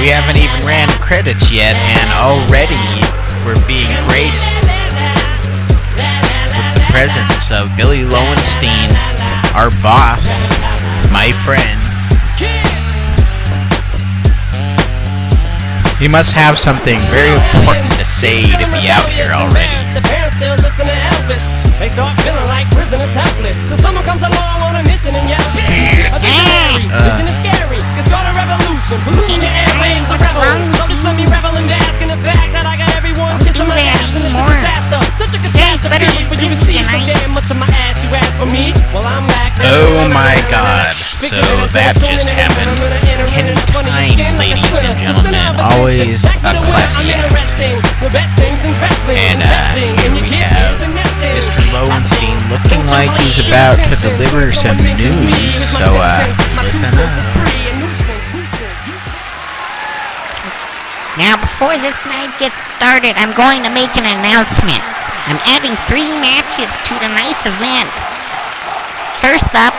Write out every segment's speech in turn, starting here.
We haven't even ran credits yet, and already we're being graced with the presence of Billy Lowenstein, our boss, my friend. He must have something very important to say to be out here already. The parents still listen to Elvis. They start feeling like prisoners helpless. Till someone comes along on a mission and yells, a visionary, vision is scary. It's called a revolution. Polluting your airwaves, a rebel. So just let me revel and bask in the fact that I got everyone kissing my ass and it's a disaster. Such a catastrophe, but you can see so damn much of my ass you ask for me. Well, I'm back. Oh my god, so that just happened. Kenny Time, ladies and gentlemen, always a classy act. And here we have Mr. Lowenstein looking like he's about to deliver some news, so listen up. Now, before this night gets started, I'm going to make an announcement. I'm adding 3 matches to tonight's event. First up,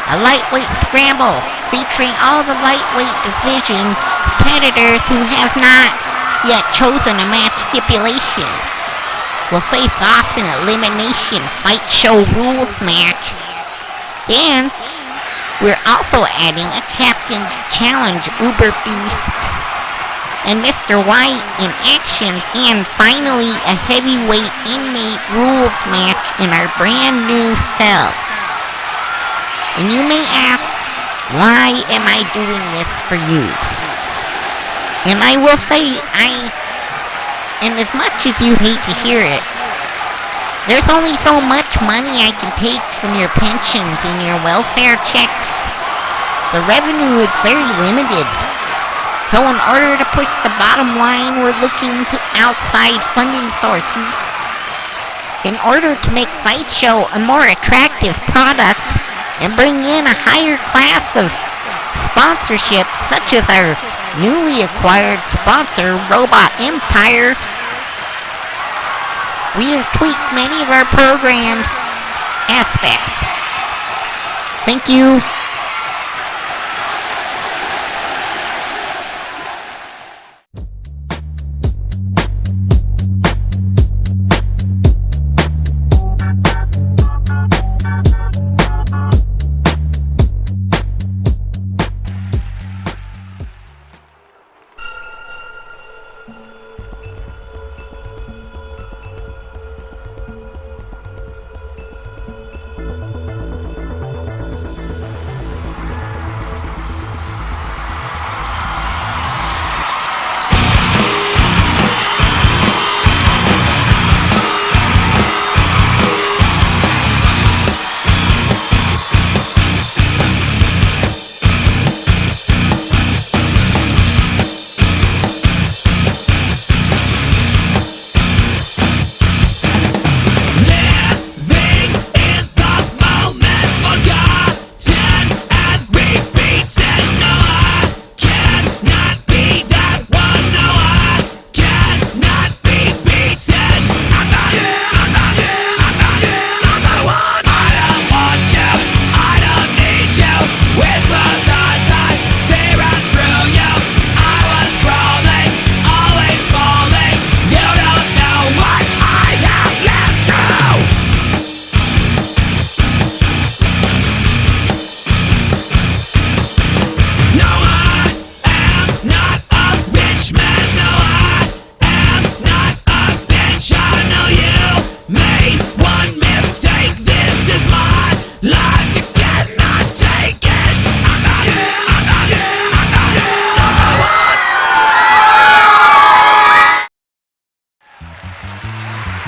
a lightweight scramble featuring all the lightweight division competitors who have not yet chosen a match stipulation. Will face off in an elimination fight show rules match. Then, we're also adding a Captain's Challenge Uber Beast and Mr. White in action, and finally a heavyweight inmate rules match in our brand new cell. And you may ask, why am I doing this for you? And I will say, and as much as you hate to hear it, there's only so much money I can take from your pensions and your welfare checks. The revenue is very limited. So in order to push the bottom line, we're looking to outside funding sources. In order to make Fight Show a more attractive product and bring in a higher class of sponsorship, such as our newly acquired sponsor, Robot Mpire, we have tweaked many of our program's aspects. Thank you.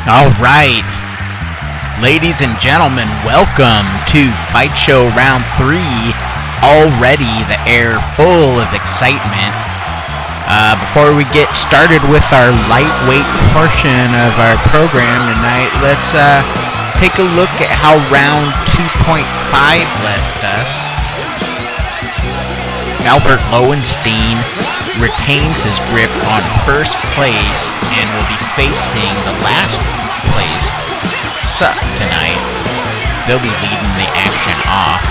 Alright, ladies and gentlemen, welcome to Fight Show Round 3. Already the air full of excitement. Before we get started with our lightweight portion of our program tonight, let's take a look at how round 2.5 left us. Albert Lowenstein retains his grip on first place and will be facing the last place Suck tonight. They'll be leading the action off.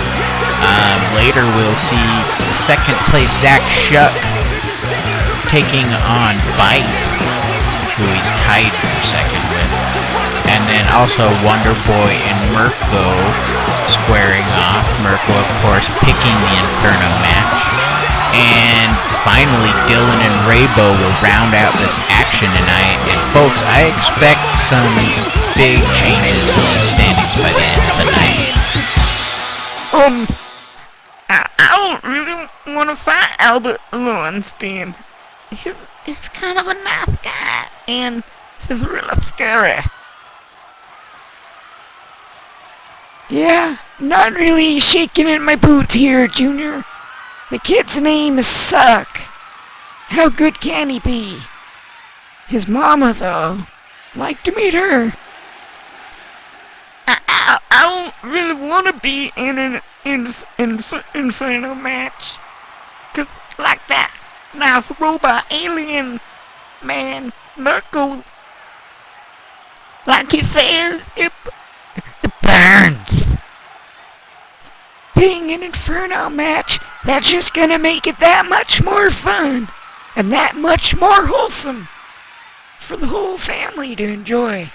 Later we'll see second place Zach Shuck taking on Bite, who he's tied for second with. And then also Wonder Boy and Mirko squaring off. Mirko, of course, picking the Inferno match. And finally, Dylan and Raybo will round out this action tonight. And folks, I expect some big changes in the standings by the end of the night. I don't really want to fight Albert Lowenstein. He's kind of a nice guy, and he's really scary. Yeah, not really shaking in my boots here, Junior. The kid's name is Suck. How good can he be? His mama, though, like to meet her. I don't really want to be in an Inferno match. 'Cause like that nice robot alien man, Mirko, like he says, it burns. Being an Inferno match, that's just gonna make it that much more fun and that much more wholesome for the whole family to enjoy.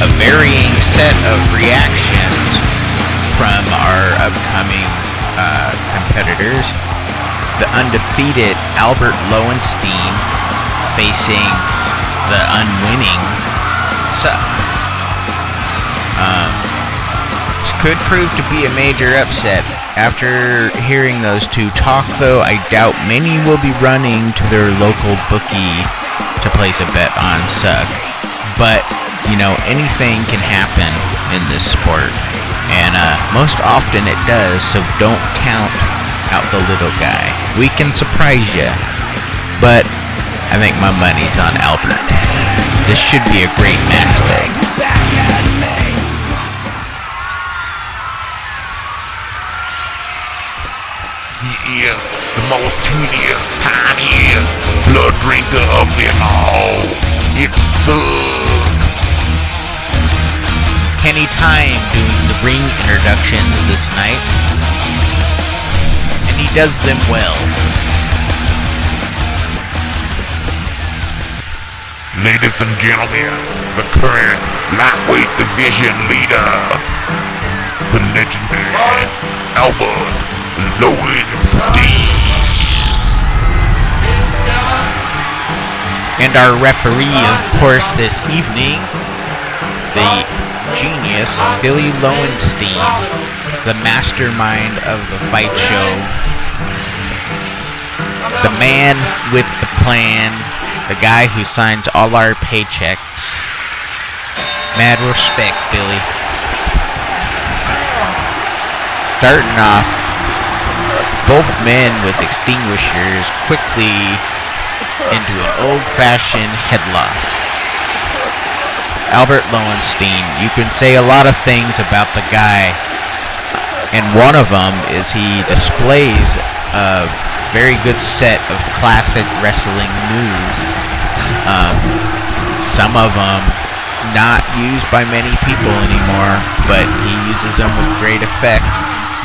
A varying set of reactions from our upcoming competitors. The undefeated Albert Lowenstein facing the unwinning Suck. This could prove to be a major upset. After hearing those two talk, though, I doubt many will be running to their local bookie to place a bet on Suck. But you know, anything can happen in this sport, and most often it does, so don't count out the little guy. We can surprise you, but I think my money's on Albert. This should be a great match, though. He is the most tedious, tiniest blood drinker of them all. It's Suck. Kenny Time doing the ring introductions this night, and he does them well. Ladies and gentlemen, the current lightweight division leader, the legendary Albert Lowenstein. And our referee, of course, this evening, the genius Billy Lowenstein, the mastermind of the fight show, the man with the plan, the guy who signs all our paychecks. Mad respect, Billy. Starting off, both men with extinguishers quickly into an old-fashioned headlock. Albert Lowenstein, you can say a lot of things about the guy, and one of them is he displays a very good set of classic wrestling moves. Some of them not used by many people anymore, but he uses them with great effect.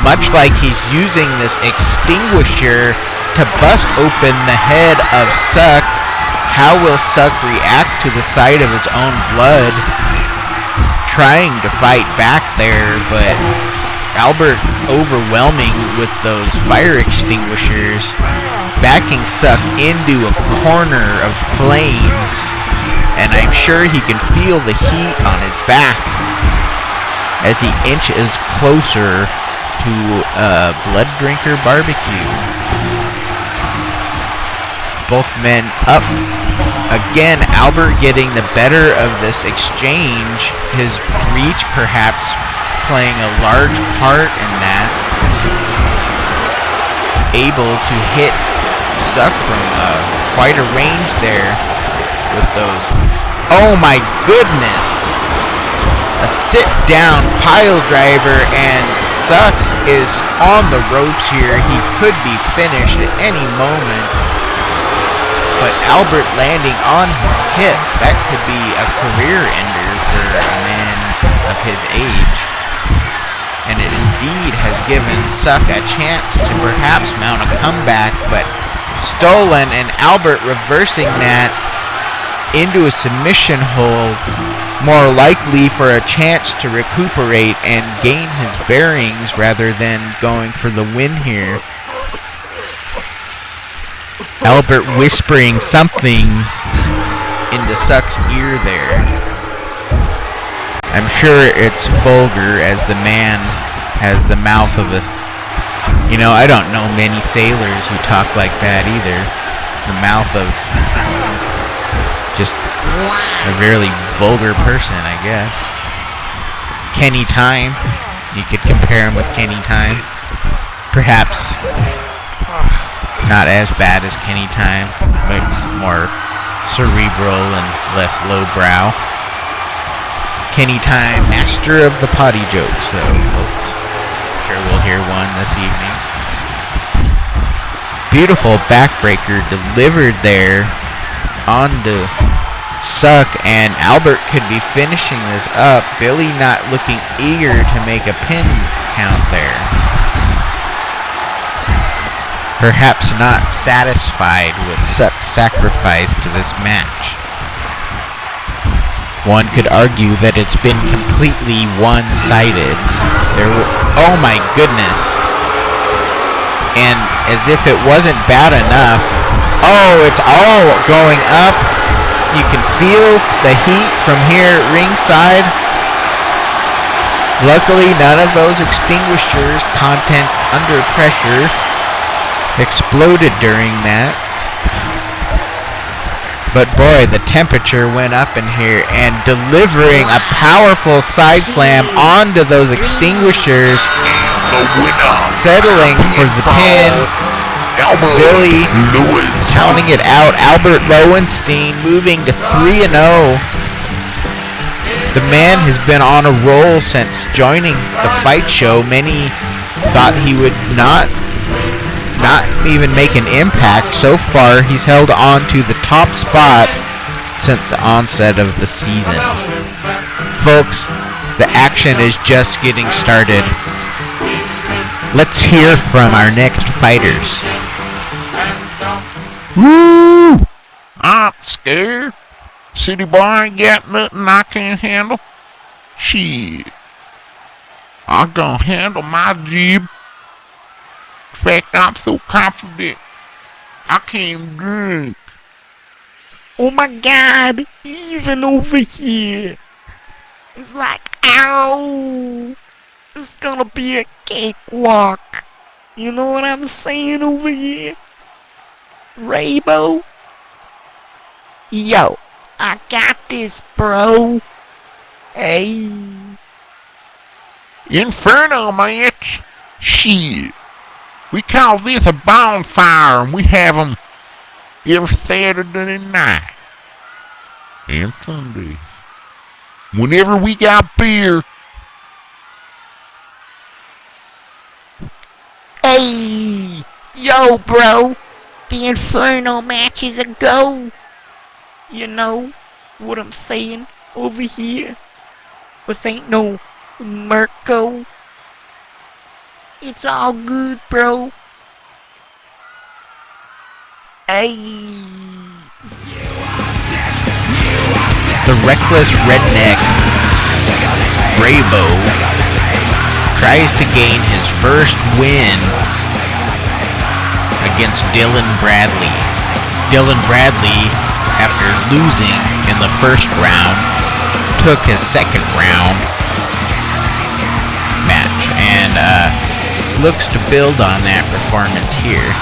Much like he's using this extinguisher to bust open the head of Suck. How will Suck react to the sight of his own blood? Trying to fight back there, but Albert overwhelming with those fire extinguishers, backing Suck into a corner of flames, and I'm sure he can feel the heat on his back as he inches closer to a Blood Drinker barbecue. Both men up. Again, Albert getting the better of this exchange. His reach perhaps playing a large part in that. Able to hit Suck from quite a range there with those. Oh my goodness! A sit-down pile driver, and Suck is on the ropes here. He could be finished at any moment. But Albert landing on his hip, that could be a career ender for a man of his age. and it indeed has given Suck a chance to perhaps mount a comeback, but stolen, and Albert reversing that into a submission hold, more likely for a chance to recuperate and gain his bearings rather than going for the win here. Albert whispering something into Suck's ear there. I'm sure it's vulgar, as the man has the mouth of a... I don't know many sailors who talk like that either. The mouth of just a really vulgar person, I guess. Kenny Time. You could compare him with Kenny Time. Perhaps not as bad as Kenny Time, but more cerebral and less lowbrow. Kenny Time, master of the potty jokes, though, folks. Sure we'll hear one this evening. Beautiful backbreaker delivered there onto Suck, and Albert could be finishing this up. Billy not looking eager to make a pin count there. Perhaps not satisfied with Suck's sacrifice to this match. One could argue that it's been completely one-sided. Oh my goodness. And as if it wasn't bad enough, it's all going up. You can feel the heat from here at ringside. Luckily, none of those extinguishers, contents under pressure, exploded during that. But boy, the temperature went up in here, and delivering a powerful side slam onto those extinguishers, settling for the pin. Billy counting it out. Albert Lowenstein moving to 3-0. The man has been on a roll since joining the fight show. Many thought he would not even make an impact. So far, he's held on to the top spot since the onset of the season. Folks, the action is just getting started. Let's hear from our next fighters. Woo! I'm scared. City boy ain't got nothing I can't handle. Shit. I'm gonna handle my job. In fact, I'm so confident I can't drink. Oh my God, even over here. It's like, ow. It's gonna be a cakewalk. You know what I'm saying over here? Raybo? Yo, I got this, bro. Hey. Inferno match? Shit. We call this a bonfire, and we have 'em every Saturday night and Sundays. Whenever we got beer. Hey. Yo, bro. The Inferno match is a go. You know what I'm saying over here? This ain't no Mirko. It's all good, bro. Hey. The reckless redneck Raybo tries to gain his first win against Dylan Bradley. Dylan Bradley, after losing in the first round, took his second round match and looks to build on that performance here.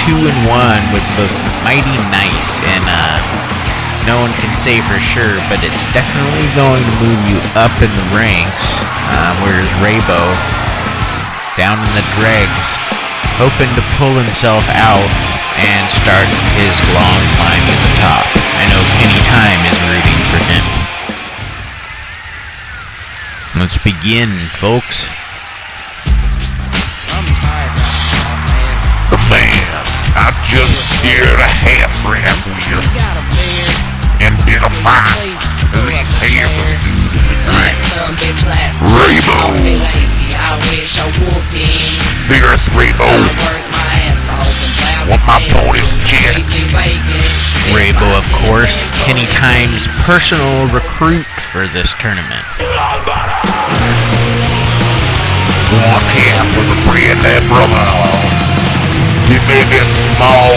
2-1 would look mighty nice, and no one can say for sure, but it's definitely going to move you up in the ranks. Whereas Raybo, down in the dregs, hoping to pull himself out and start his long climb to the top. I know Kenny Time is rooting for him. Let's begin, folks. The man I just scared a half-rat with and did a fight. These half of dude in the drink. Raybo. Yes, Rebo. Want my bonus check. Rebo, of course, Kenny Time's personal recruit for this tournament. One half of the bread that brother. He may be small,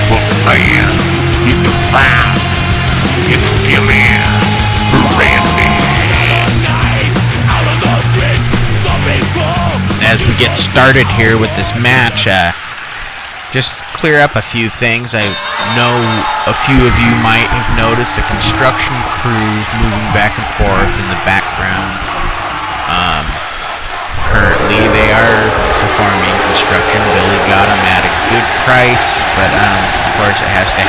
but man, he can find his skill in Randy. As we get started here with this match, just clear up a few things. I know a few of you might have noticed the construction crews moving back and forth in the background. Currently, they are performing construction. Billy got them at a good price, but of course it has to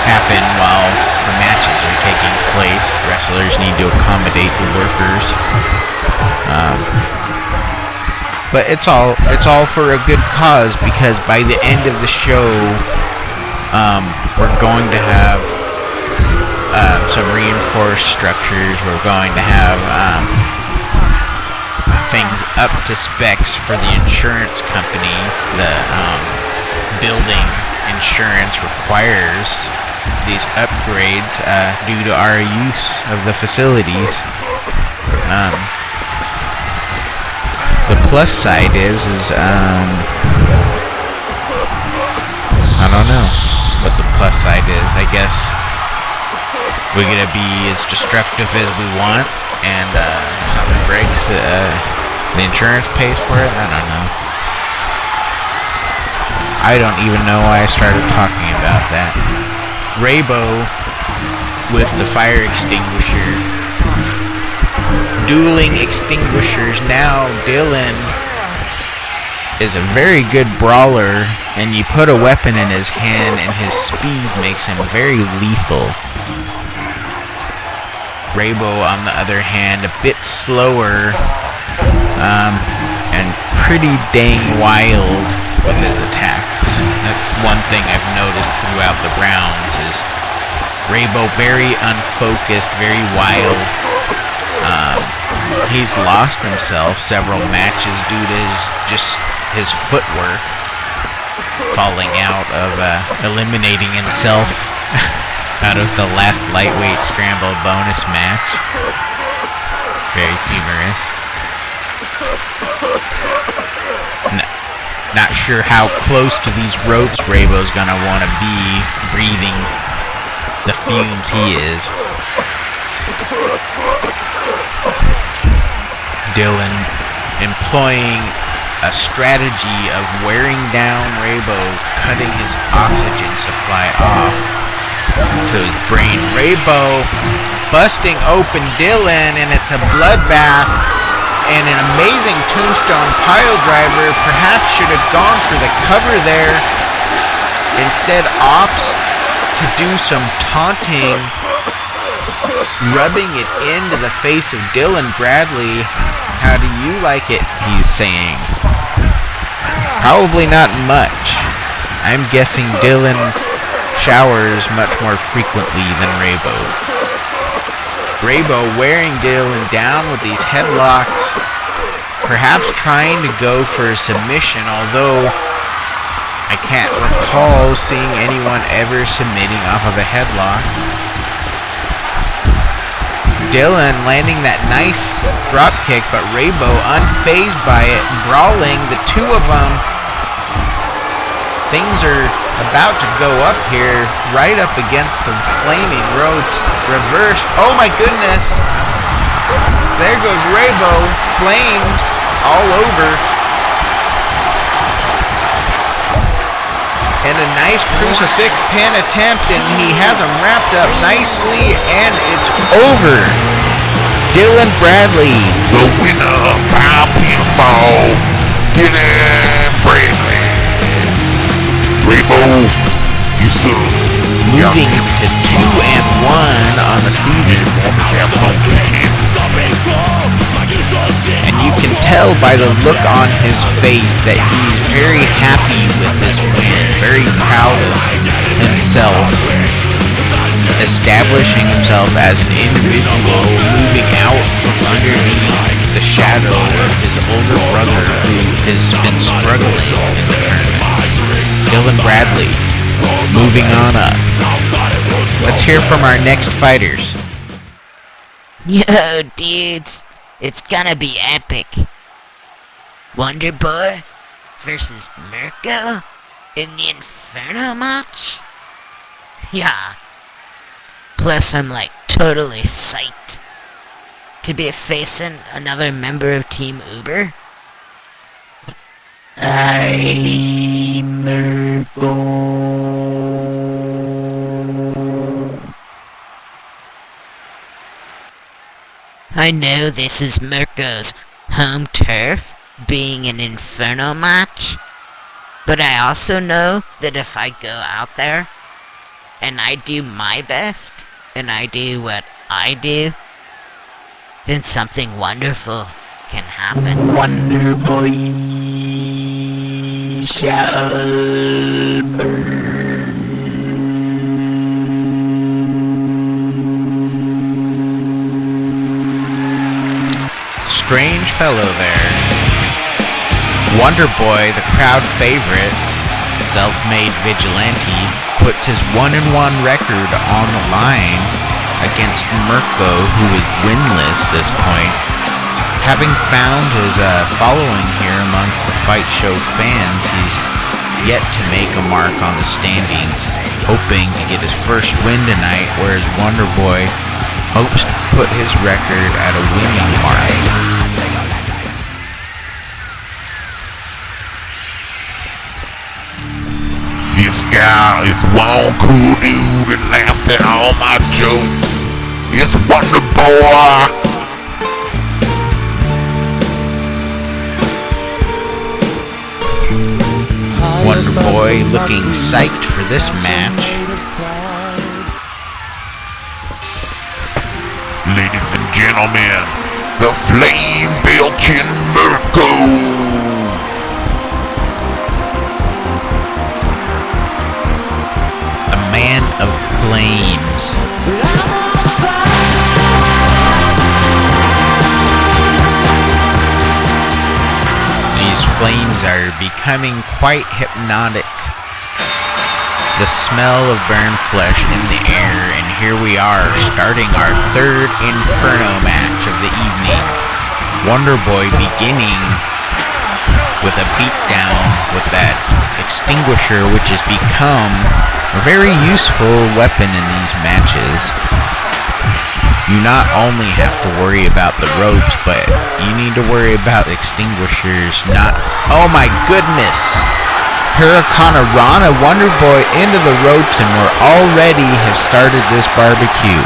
happen while the matches are taking place. Wrestlers need to accommodate the workers. But it's all for a good cause, because by the end of the show, we're going to have some reinforced structures. We're going to have things up to specs for the insurance company. The building insurance requires these upgrades due to our use of the facilities. The plus side is I don't know what the plus side is. I guess we're gonna be as destructive as we want, and if something breaks, the insurance pays for it. I don't know. I don't even know why I started talking about that. Rebo with the fire extinguisher. Dueling extinguishers. Now Dylan is a very good brawler, and you put a weapon in his hand and his speed makes him very lethal. Rebo, on the other hand, a bit slower and pretty dang wild with his attacks. That's one thing I've noticed throughout the rounds is Rebo very unfocused, very wild. He's lost himself several matches due to his footwork falling out of eliminating himself out of the last lightweight scramble bonus match. Very humorous. Not sure how close to these ropes Rebo's gonna want to be breathing the fumes he is. Dylan employing a strategy of wearing down Rebo, cutting his oxygen supply off to his brain. Rebo busting open Dylan, and it's a bloodbath, and an amazing tombstone pile driver. Perhaps should have gone for the cover there. Instead opts to do some taunting, rubbing it into the face of Dylan Bradley. How do you like it? He's saying. Probably not much. I'm guessing Dylan showers much more frequently than Rebo. Rebo wearing Dylan down with these headlocks, perhaps trying to go for a submission, although I can't recall seeing anyone ever submitting off of a headlock. Dylan landing that nice drop kick, but Rebo unfazed by it, brawling the two of them. Things are about to go up here, right up against the flaming ropes. Reverse. Oh my goodness. There goes Rebo. Flames all over. And a nice crucifix pin attempt, and he has him wrapped up nicely, and it's over. Dylan Bradley, The winner by pinfall, Dylan Bradley. Rebo, you suck. moving to 2-1 on the season. And you can tell by the look on his face that he's very happy with this win, very proud of himself, establishing himself as an individual, moving out from underneath the shadow of his older brother who has been struggling in the tournament. Dylan Bradley, moving on up. Let's hear from our next fighters. Yo, dudes, it's gonna be epic. Wonder Boy versus Mirko in the Inferno match? Yeah. Plus, I'm like totally psyched to be facing another member of Team Uber. I'm Mirko. I know this is Mirko's home turf, being an Inferno match, but I also know that if I go out there and I do my best and I do what I do, then something wonderful can happen. Wonder Boy shall burn. Strange fellow there. Wonder Boy, the crowd favorite, self-made vigilante, puts his 1-1 record on the line against Mirko, who is winless this point. Having found his following here amongst the Fight Show fans, he's yet to make a mark on the standings, hoping to get his first win tonight, whereas Wonder Boy hopes to put his record at a winning mark. This guy is one cool dude and laughs at all my jokes. It's Wonder Boy. Wonder Boy looking psyched for this match. Ladies and gentlemen, the flame-belching Mirko. A man of flames. These flames are becoming quite hypnotic. The smell of burned flesh in the air, and here we are, starting our third Inferno match of the evening. Wonder Boy beginning with a beatdown with that extinguisher, which has become a very useful weapon in these matches. You not only have to worry about the ropes, but you need to worry about extinguishers. Oh my goodness! Hurricane Rana, Wonder Boy into the ropes, and we're already have started this barbecue.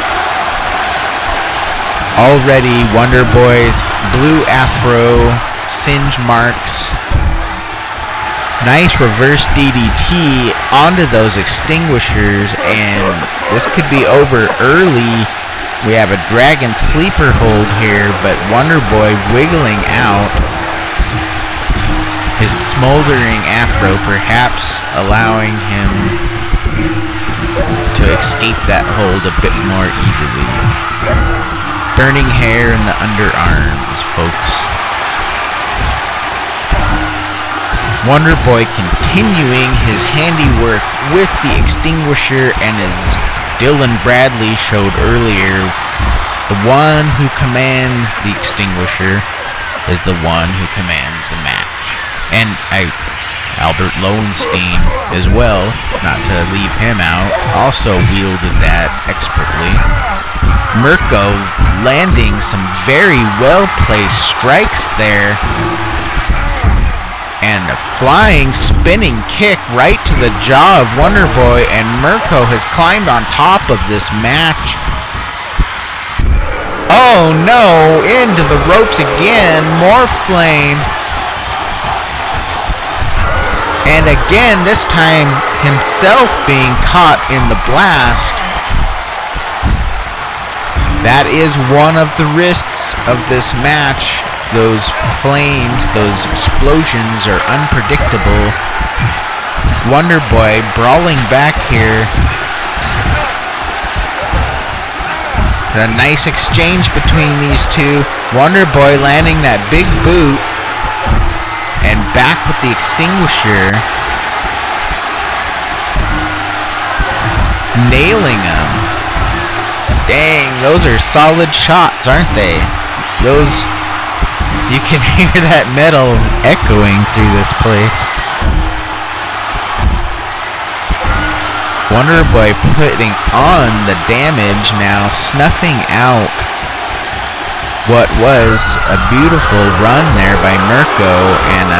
Already Wonder Boy's blue afro, singe marks. Nice reverse DDT onto those extinguishers, and this could be over early. We have a dragon sleeper hold here, but Wonder Boy wiggling out. His smoldering afro perhaps allowing him to escape that hold a bit more easily. Burning hair in the underarms, folks. Wonder Boy continuing his handiwork with the extinguisher, and as Dylan Bradley showed earlier, the one who commands the extinguisher is the one who commands the match. And Albert Lowenstein as well, not to leave him out, also wielded that expertly. Mirko landing some very well-placed strikes there. And a flying, spinning kick right to the jaw of Wonder Boy, and Mirko has climbed on top of this match. Oh no, into the ropes again, more flame. And again, this time himself being caught in the blast. That is one of the risks of this match. Those flames, those explosions are unpredictable. Wonder Boy brawling back here. A nice exchange between these two. Wonder Boy landing that big boot. And back with the extinguisher. Nailing him. Dang, those are solid shots, aren't they? Those... You can hear that metal echoing through this place. Wonder Boy putting on the damage now, snuffing out what was a beautiful run there by Mirko, and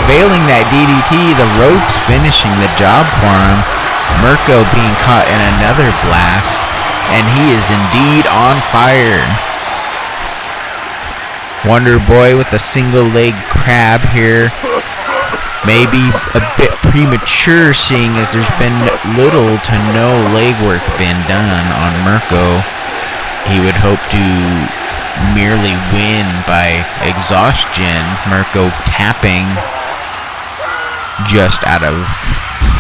failing that DDT, the ropes finishing the job for him. Mirko being caught in another blast, and he is indeed on fire. Wonder Boy with a single leg crab here. Maybe a bit premature, seeing as there's been little to no legwork been done on Mirko. He would hope to merely win by exhaustion. Mirko tapping just out of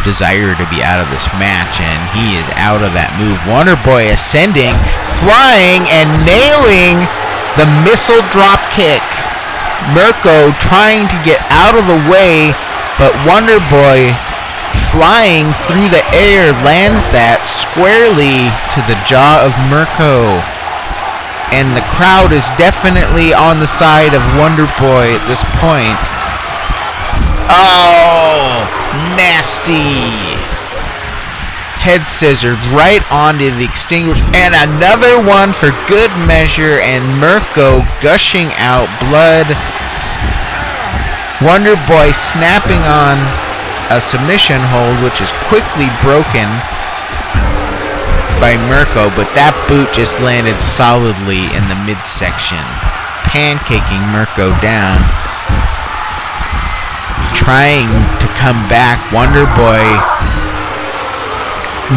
desire to be out of this match, and he is out of that move. Wonder Boy ascending, flying, and nailing the missile drop kick. Mirko trying to get out of the way, but Wonder Boy flying through the air lands that squarely to the jaw of Mirko. And the crowd is definitely on the side of Wonder Boy at this point. Oh, nasty. Head scissored right onto the extinguisher. And another one for good measure, and Mirko gushing out blood. Wonder Boy snapping on a submission hold, which is quickly broken by Mirko, but that boot just landed solidly in the midsection, pancaking Mirko down. Trying to come back, Wonder Boy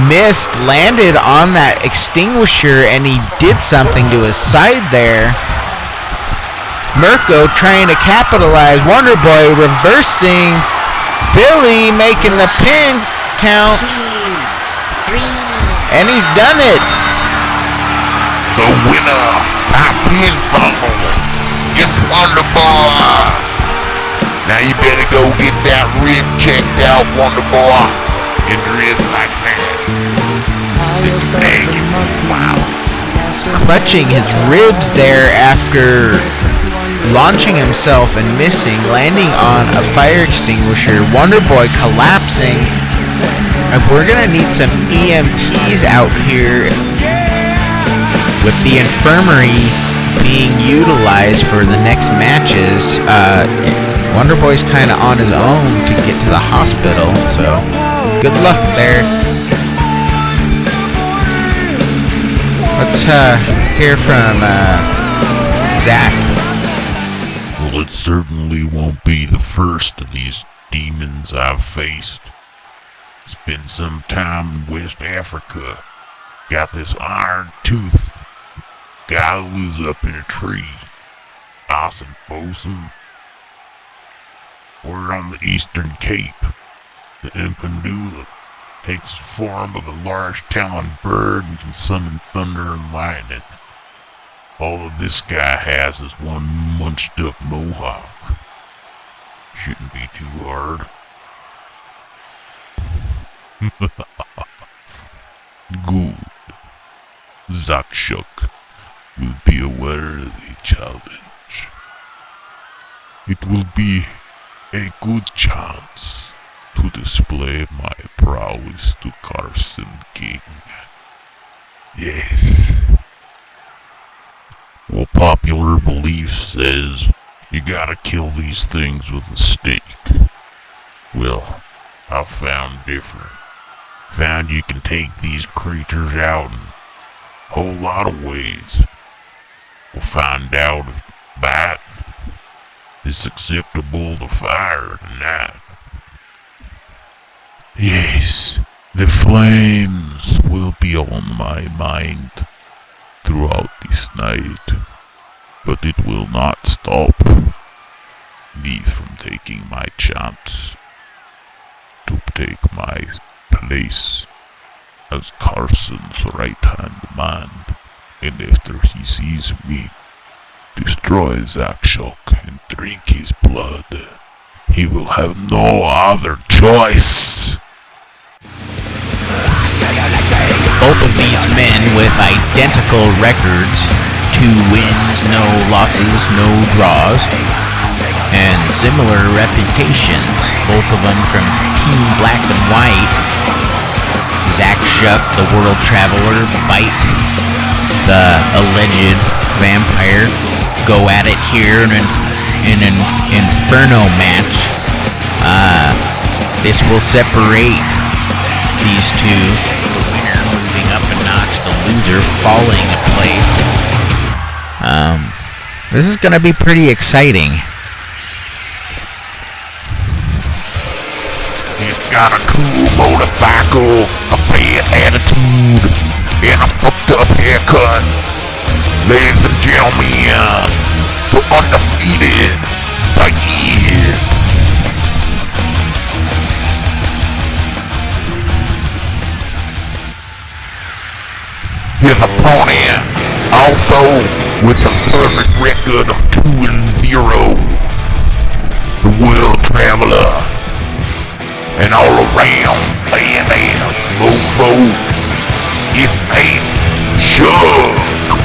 missed, landed on that extinguisher, and he did something to his side there. Mirko trying to capitalize. Wonder Boy reversing. Billy making the pin count. And he's done it. The winner by pinfall is Wonder Boy. Now you better go get that rib checked out, Wonder Boy. Injury is like that. It's nagging for a while. Clutching his ribs there after launching himself and missing, landing on a fire extinguisher. Wonder Boy collapsing. We're gonna need some EMTs out here, with the infirmary being utilized for the next matches. Wonder Boy's kind of on his own to get to the hospital, so good luck there. Let's hear from Zach. Well, it certainly won't be the first of these demons I've faced. Spent some time in West Africa. Got this iron tooth guy who lives up in a tree. Awesome bosun. We're on the Eastern Cape. The Impandula takes the form of a large taloned bird and can summon thunder and lightning. All of this guy has is one munched up mohawk. Shouldn't be too hard. Good. Zakshuk will be aware of the challenge. It will be a good chance to display my prowess to Carson King. Yes. Well, popular belief says you gotta kill these things with a stick. Well, I found different. Found you can take these creatures out in a whole lot of ways. We'll find out if that is acceptable to fire tonight. Yes, the flames will be on my mind throughout this night, but it will not stop me from taking my chance to take my place as Carson's right-hand man And after he sees me destroy Zack Shock and drink his blood, he will have no other choice. Both of these men with identical records, 2 wins, no losses, no draws, and similar reputations, both of them from Team Black and White. Zack Shuck, the world traveler, Bite, the alleged vampire, go at it here in an Inferno match. This will separate these two. The winner moving up a notch, the loser falling a place. This is gonna be pretty exciting. He's got a cool motorcycle, a bad attitude, and a fucked up haircut. Ladies and gentlemen, the undefeated Mpire. His opponent, also with a perfect record of 2-0, the world traveler, an all-around badass mofo, is Zack Shuck.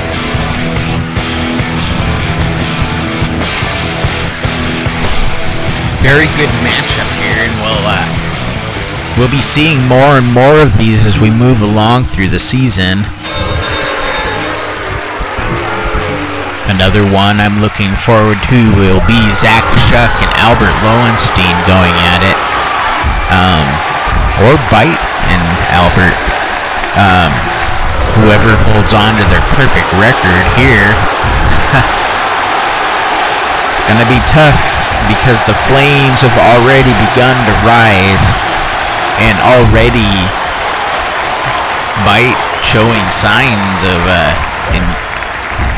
Very good matchup here, and we'll be seeing more and more of these as we move along through the season. Another one I'm looking forward to will be Zack Shuck and Albert Lowenstein going at it. Or Bite and Albert. Whoever holds on to their perfect record here, it's gonna be tough because the flames have already begun to rise, and already Bite showing signs of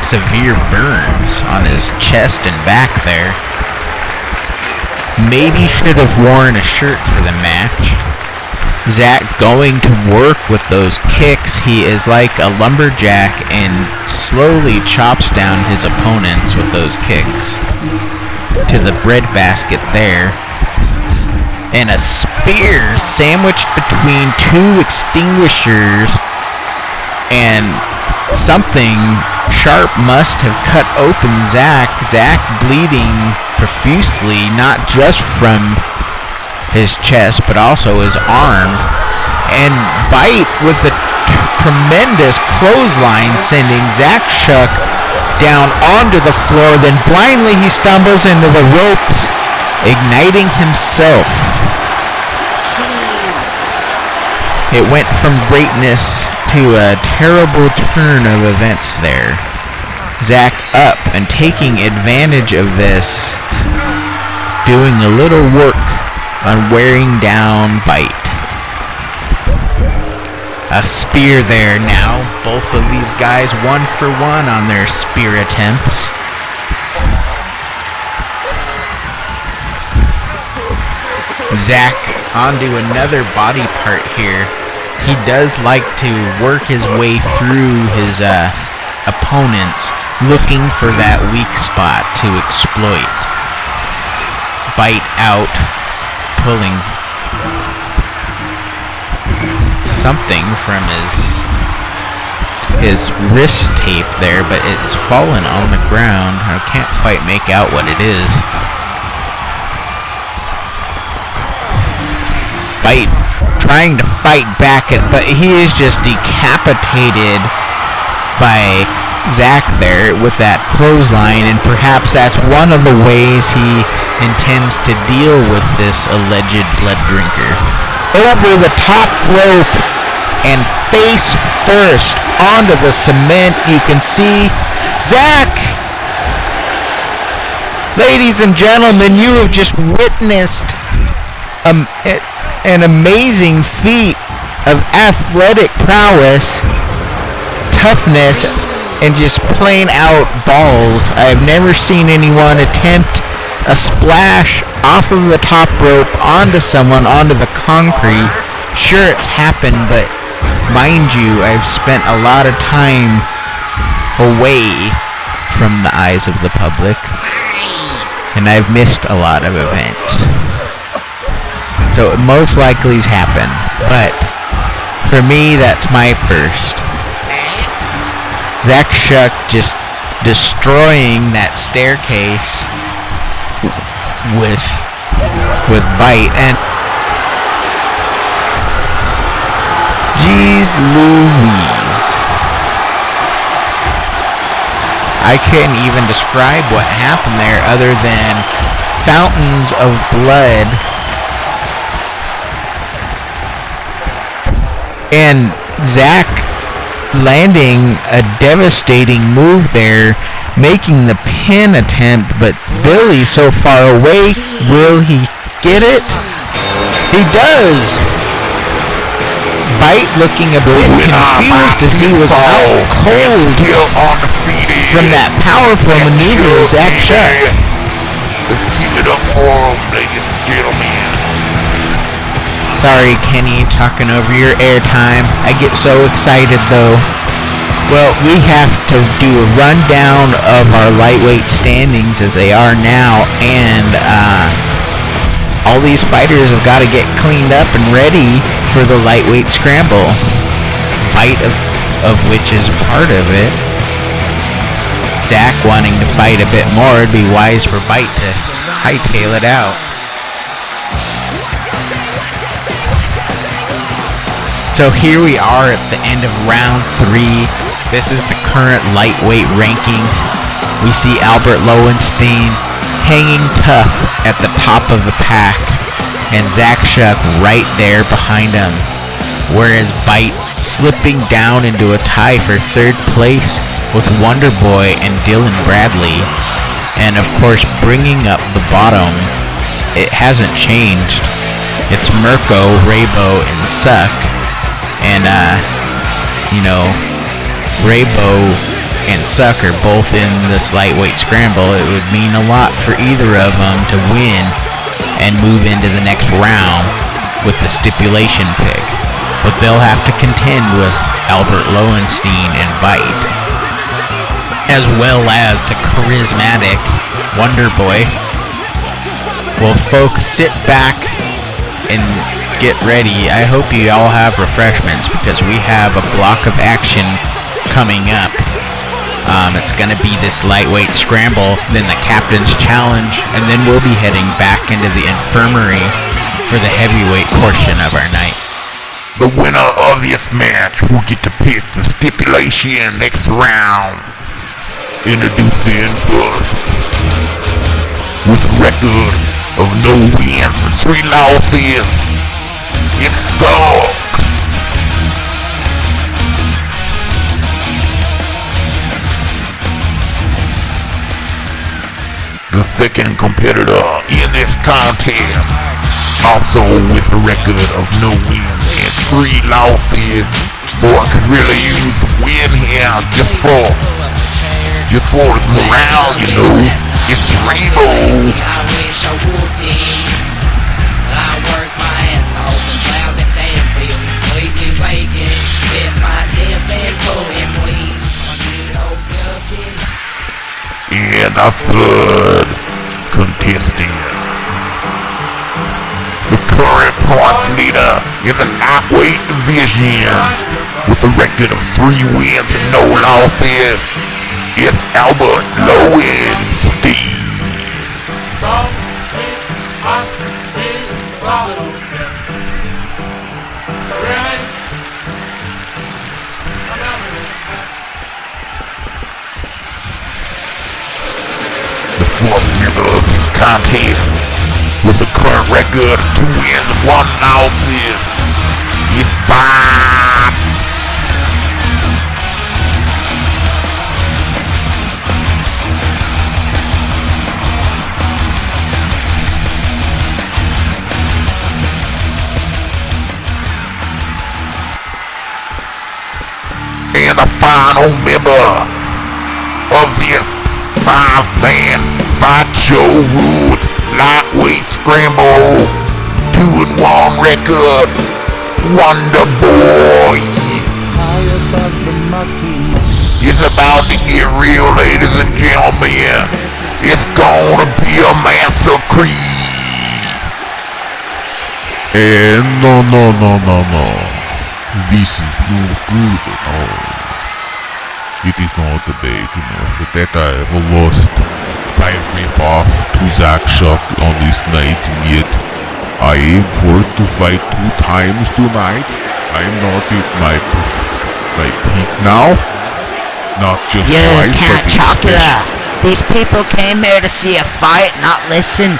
severe burns on his chest and back there. Maybe should have worn a shirt for the match. Zack going to work with those kicks. He is like a lumberjack and slowly chops down his opponents with those kicks. To the breadbasket there. And a spear sandwiched between 2 extinguishers, and something sharp must have cut open Zack. Zack bleeding profusely, not just from his chest, but also his arm. And Bite with a tremendous clothesline, sending Zack Shuck down onto the floor. Then blindly he stumbles into the ropes, igniting himself. It went from greatness to a terrible turn of events there. Zack up and taking advantage of this, doing a little work on wearing down Bite. A spear there now. Both of these guys 1 for 1 on their spear attempts. Zack onto another body part here. He does like to work his way through his opponents, looking for that weak spot to exploit. Bite out, pulling something from his wrist tape there, but it's fallen on the ground. I can't quite make out what it is. Bite trying to fight back, but he is just decapitated by Zack there with that clothesline, and perhaps that's one of the ways he intends to deal with this alleged blood drinker. Over the top rope and face first onto the cement. You can see Zack. Ladies and gentlemen, you have just witnessed an amazing feat of athletic prowess, toughness, and just plain out balls. I've never seen anyone attempt a splash off of the top rope onto someone, onto the concrete. Sure, it's happened, but mind you, I've spent a lot of time away from the eyes of the public, and I've missed a lot of events. So it most likely's happened, but for me, that's my first. Zach Shuck just destroying that staircase with Bite, and geez Louise, I couldn't even describe what happened there other than fountains of blood. And Zach landing a devastating move there, making the pin attempt, but Billy so far away. Will he get it? He does! Bite looking a bit confused as he was out cold from that powerful maneuver of Zach Shuck. Let's keep it up for him, ladies and gentlemen. Sorry, Kenny, talking over your airtime. I get so excited, though. Well, we have to do a rundown of our lightweight standings as they are now, and all these fighters have got to get cleaned up and ready for the lightweight scramble. Bite of which is part of it. Zach wanting to fight a bit more, it'd be wise for Bite to hightail it out. So here we are at the end of round 3. This is the current lightweight rankings. We see Albert Lowenstein hanging tough at the top of the pack, and Zach Shuck right there behind him. Whereas Bite slipping down into a tie for 3rd place with Wonder Boy and Dylan Bradley. And of course, bringing up the bottom, it hasn't changed. It's Mirko, Raybo, and Suck. And, Raybo and Suck are both in this lightweight scramble. It would mean a lot for either of them to win and move into the next round with the stipulation pick. But they'll have to contend with Albert Lowenstein and Bite, as well as the charismatic Wonder Boy. Well, folks, sit back and get ready. I hope you all have refreshments because we have a block of action coming up. It's going to be this lightweight scramble, then the captain's challenge, and then we'll be heading back into the infirmary for the heavyweight portion of our night. The winner of this match will get to pick the stipulation next round. Introducing first, with a record of no wins and 3 losses, it's Suck. The second competitor in this contest, also with a record of no wins and 3 losses. Boy, I could really use a win here just for his morale, you know. It's Raybo. And our third contestant, the current points leader in the lightweight division with a record of 3 wins and no losses, it's Albert Lowenstein. The fourth member of this contest with a current record of 2 wins and 1 losses is Bob. And the final member of this 5-man fight show rules lightweight scramble 2-1 record, Wonder Boy. is about to get real, ladies and gentlemen. It's gonna be a massacre. And no. This is no good at all. It is not a bad enough that I have lost by rip-off to Zack Shock on this night, and yet I am forced to fight 2 times tonight. I am not at my peak now. Not just You twice, but can't Chocula. These people came here to see a fight, not listen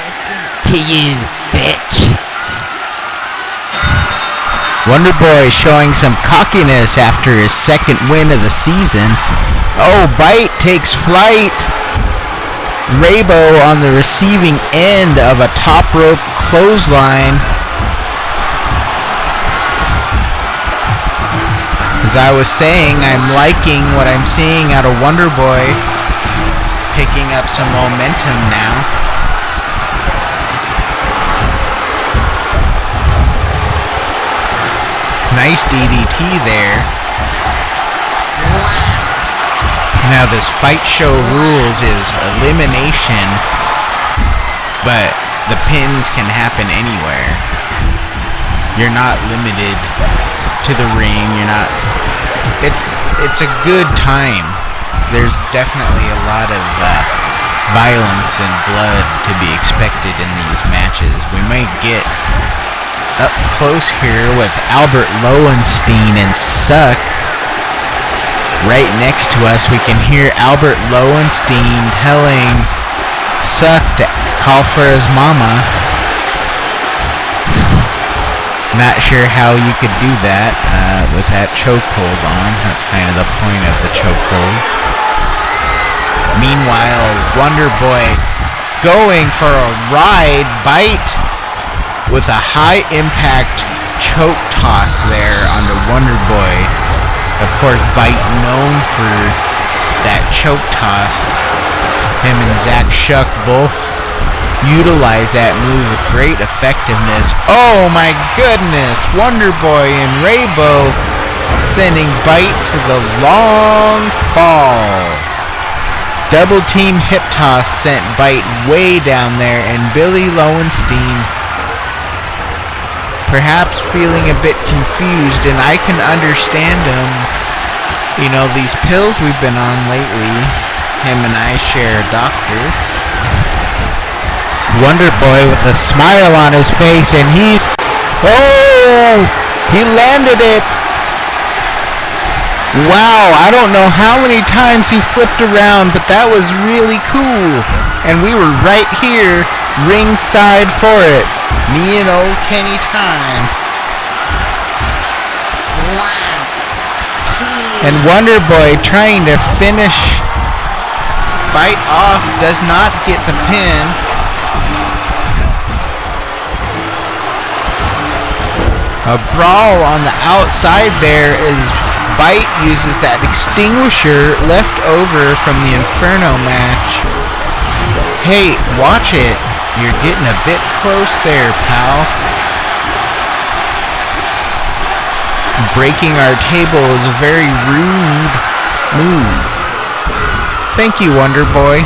to you, bitch. Wonder Boy showing some cockiness after his second win of the season. Oh, Bite takes flight. Raybo on the receiving end of a top rope clothesline. As I was saying, I'm liking what I'm seeing out of Wonder Boy. Picking up some momentum now. Nice DDT there. Now this fight show rules is elimination, but the pins can happen anywhere. You're not limited to the ring. You're not. It's a good time. There's definitely a lot of violence and blood to be expected in these matches. We might get up close here with Albert Lowenstein and Suck. Right next to us, we can hear Albert Lowenstein telling Suck to call for his mama. Not sure how you could do that with that chokehold on. That's kind of the point of the chokehold. Meanwhile, Wonder Boy going for a ride. Bite with a high impact choke toss there onto Wonder Boy. Of course, Bite known for that choke toss. Him and Zack Shuck both utilize that move with great effectiveness. Oh my goodness! Wonder Boy and Raybo sending Bite for the long fall. Double team hip toss sent Bite way down there, and Billy Lowenstein perhaps feeling a bit confused, and I can understand him. You know, these pills we've been on lately, him and I share a doctor. Wonder Boy with a smile on his face, and he's... Oh! He landed it! Wow, I don't know how many times he flipped around, but that was really cool. And we were right here, ringside for it. Me and old Kenny Time. And Wonder Boy trying to finish Bite off, does not get the pin. A brawl on the outside there as Bite uses that extinguisher left over from the Inferno match. Hey, watch it. You're getting a bit close there, pal. Breaking our table is a very rude move. Thank you, Wonder Boy.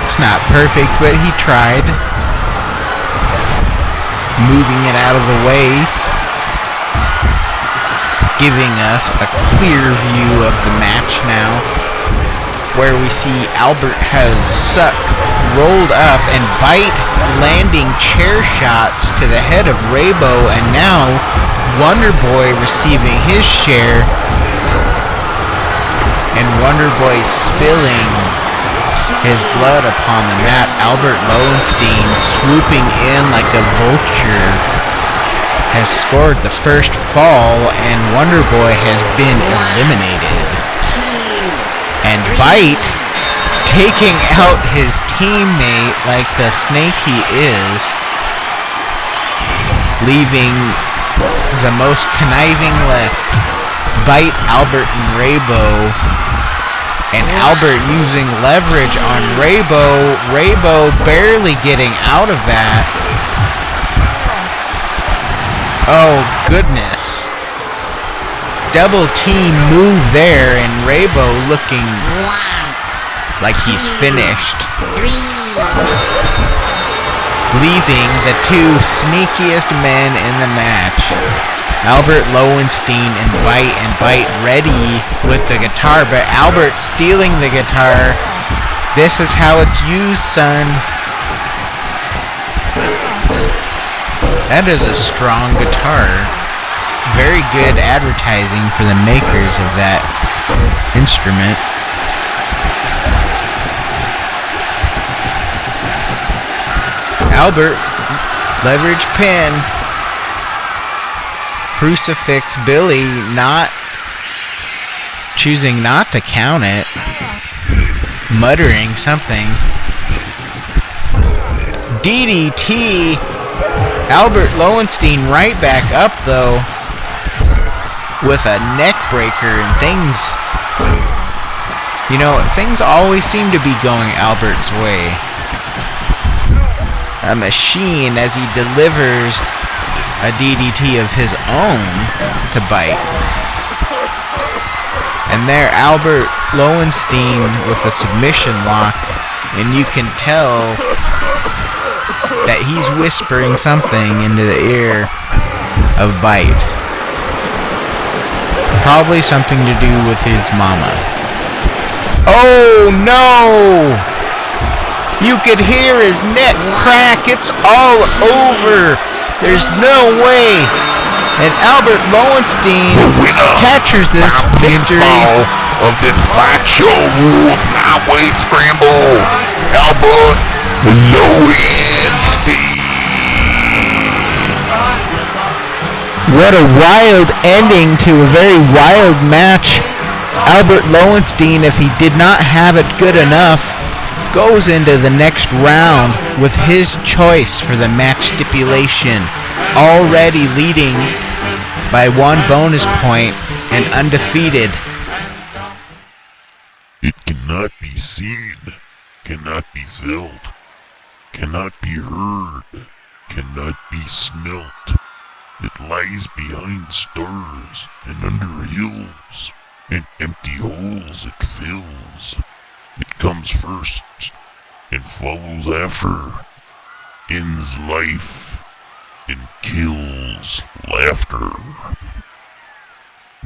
It's not perfect, but he tried. Moving it out of the way, giving us a clear view of the match now, where we see Albert has Suck rolled up and Bite landing chair shots to the head of Raybo, and now Wonder Boy receiving his share, and Wonder Boy spilling his blood upon the mat. Albert Lowenstein swooping in like a vulture has scored the first fall, and Wonder Boy has been eliminated. And Bite taking out his teammate like the snake he is, leaving the most conniving left. Bite, Albert, and Raybo. And Albert using leverage on Raybo. Raybo barely getting out of that. Oh, goodness. double team move there, and Raybo looking like he's finished, leaving the two sneakiest men in the match, Albert Lowenstein and Bite ready with the guitar, but Albert stealing the guitar. This is how it's used, son. That is a strong guitar. Very good advertising for the makers of that instrument. Albert, leverage pin. Crucifix Billy choosing not to count it. Muttering something. DDT. Albert Lowenstein right back up though with a neck breaker and things. You know, things always seem to be going Albert's way. A machine as he delivers a DDT of his own to Bite. And there Albert Lowenstein with a submission lock, and you can tell that he's whispering something into the ear of Bite. Probably something to do with his mama. Oh no! You could hear his neck crack. It's all over. There's no way. And Albert Lowenstein captures this victory of this fight show rules lightweight scramble. Albert Lowenstein. What a wild ending to a very wild match. Albert Lowenstein, if he did not have it good enough, goes into the next round with his choice for the match stipulation, already leading by 1 bonus point and undefeated. It cannot be seen, cannot be felt, cannot be heard, cannot be smelt. It lies behind stars and under hills, and empty holes it fills. It comes first and follows after, ends life and kills laughter.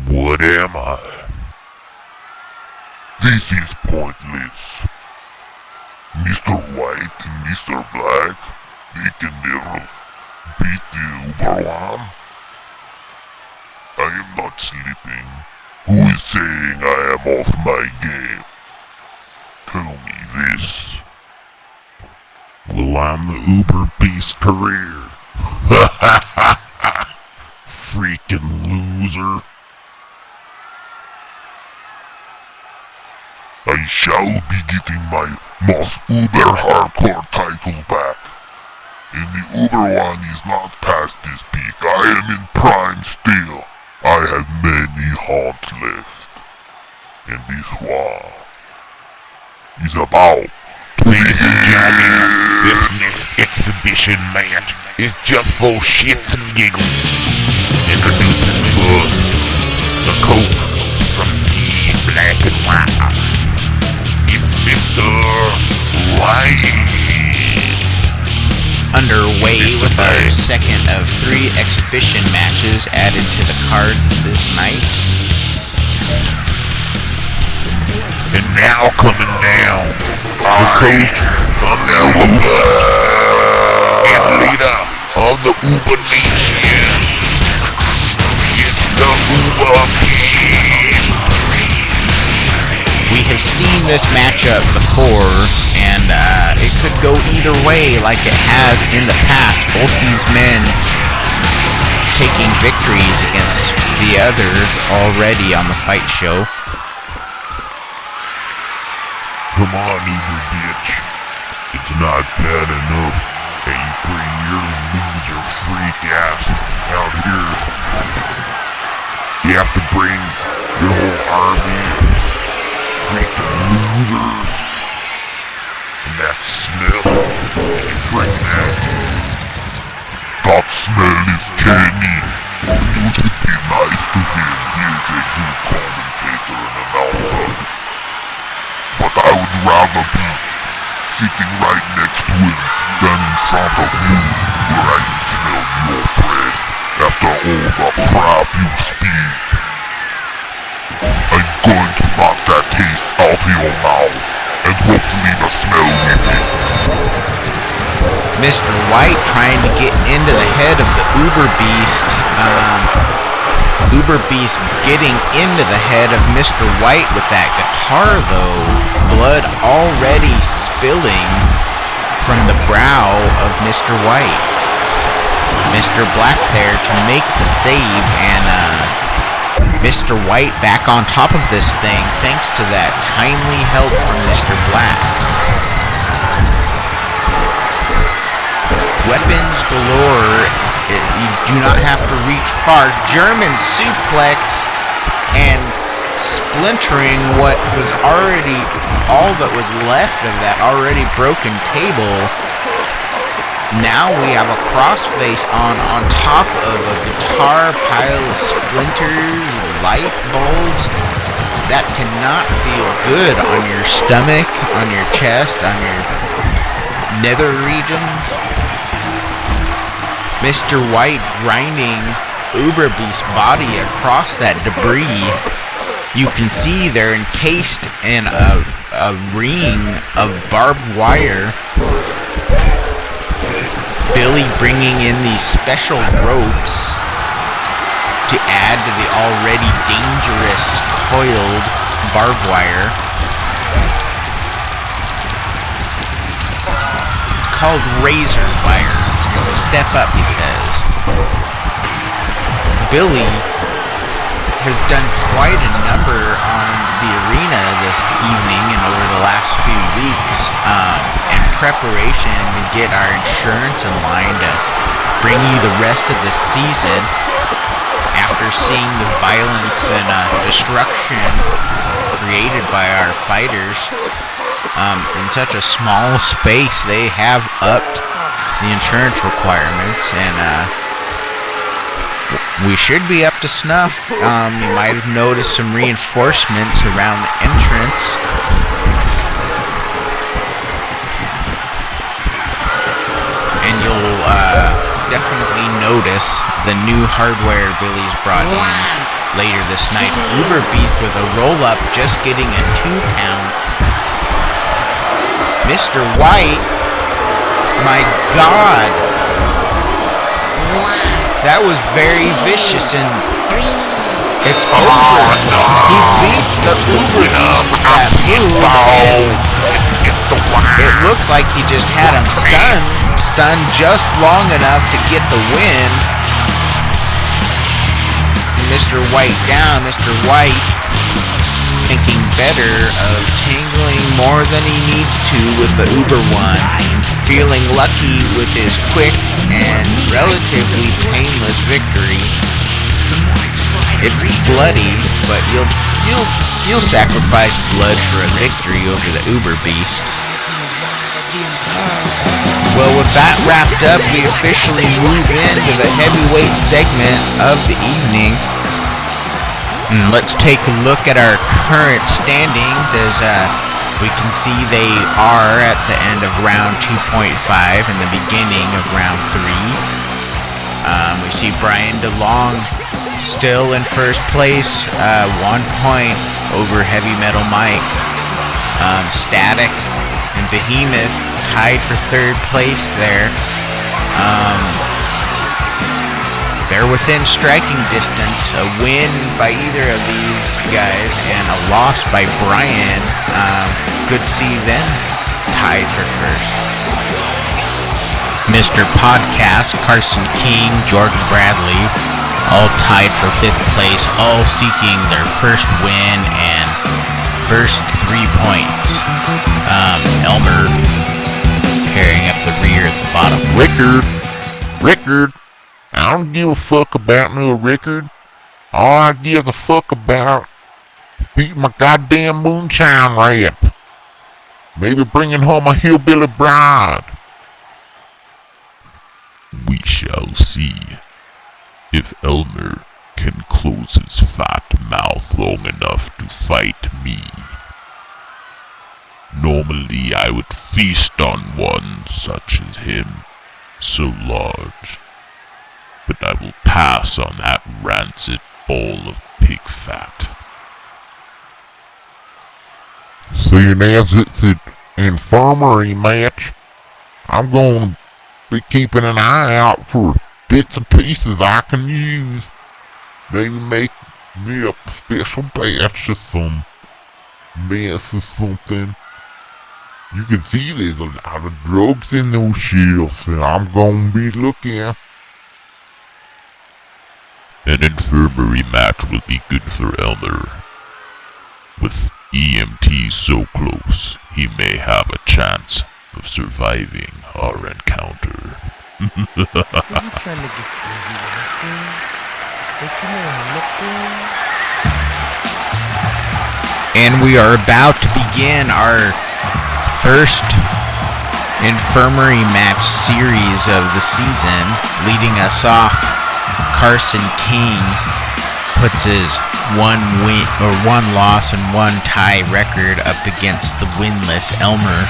What am I? This is pointless. Mr. White and Mr. Black, they can never beat the Uber one. I am not sleeping. Who is saying I am off my game? Tell me this. Well, I'm the Uber-based career. Freaking loser. I shall be getting my most Uber hardcore titles back. And the Uber one is not past this peak. I am in prime still. I have many haunts left. And this one is about to Ladies and gentlemen, this next exhibition match is just for shits and giggles. Introducing first, the coach from Team Black and White. It's Mr. White. Underway with our second of 3 exhibition matches added to the card this night. And now coming down, the coach of the Uber Bus and leader of the Uber Nation. It's the Uber Beast. We have seen this matchup before, and it could go either way like it has in the past. Both these men taking victories against the other already on the fight show. Come on, Uber bitch. It's not bad enough that you bring your loser freak ass out here. You have to bring your whole army of freaking losers. And that smell, you bring that. That smell is Kenny. And you should be nice to him. He is a rather be sitting right next to him than in front of you, where I can smell your breath after all the crap you speak. I'm going to knock that taste out of your mouth, and hopefully the smell with it. Mr. White trying to get into the head of the Uber Beast. Uber Beast getting into the head of Mr. White with that guitar, though. Blood already spilling from the brow of Mr. White. Mr. Black there to make the save, and Mr. White back on top of this thing thanks to that timely help from Mr. Black. Weapons galore. You do not have to reach far. German suplex and splintering what was already all that was left of that already broken table. Now we have a crossface on top of a guitar pile of splinters, light bulbs. That cannot feel good on your stomach, on your chest, on your nether regions. Mr. White grinding Uber Beast's body across that debris. You can see they're encased in a ring of barbed wire. Billy bringing in these special ropes to add to the already dangerous coiled barbed wire. It's called razor wire. It's a step up, he says. Billy has done quite a number on the arena this evening and over the last few weeks in preparation to get our insurance in line to bring you the rest of the season after seeing the violence and destruction created by our fighters in such a small space. They have upped the insurance requirements, and we should be up to snuff. You might have noticed some reinforcements around the entrance. And you'll definitely notice the new hardware Billy's brought in later this night. Uber Beast with a roll-up, just getting a 2 count. Mr. White, my God, that was very vicious, and it's over. He beats the Uber Beast with that move, and it looks like he just had him stunned just long enough to get the win. Mr. White down. Mr. White thinking better of tangling more than he needs to with the Uber one, feeling lucky with his quick and relatively painless victory. It's bloody, but you'll sacrifice blood for a victory over the Uber Beast. Well, with that wrapped up, we officially move into the heavyweight segment of the evening. Let's take a look at our current standings. As we can see, they are at the end of round 2.5 and the beginning of round 3. We see Brian DeLong still in first place, 1 point over Heavy Metal Mike. Static and Behemoth tied for third place there. They're within striking distance. A win by either of these guys and a loss by Brian could see them tied for first. Mr. Podcast, Carson King, Jordan Bradley, all tied for 5th place, all seeking their first win and first 3 points. Elmer carrying up the rear at the bottom. Rickard. I don't give a fuck about no record. All I give a fuck about is beating my goddamn moonshine rap. Maybe bringing home a hillbilly bride. We shall see if Elmer can close his fat mouth long enough to fight me. Normally I would feast on one such as him, so large. But I will pass on that rancid bowl of pig fat. Seeing as it's an infirmary match, I'm going to be keeping an eye out for bits and pieces I can use. Maybe make me a special batch of some mess or something. You can see there's a lot of drugs in those shelves, and I'm going to be looking. An infirmary match will be good for Elmer. With EMT so close, he may have a chance of surviving our encounter. Are you trying to get crazy with What you mean, And we are about to begin our first infirmary match series of the season. Leading us off, Carson King puts his one loss and one tie record up against the winless Elmer.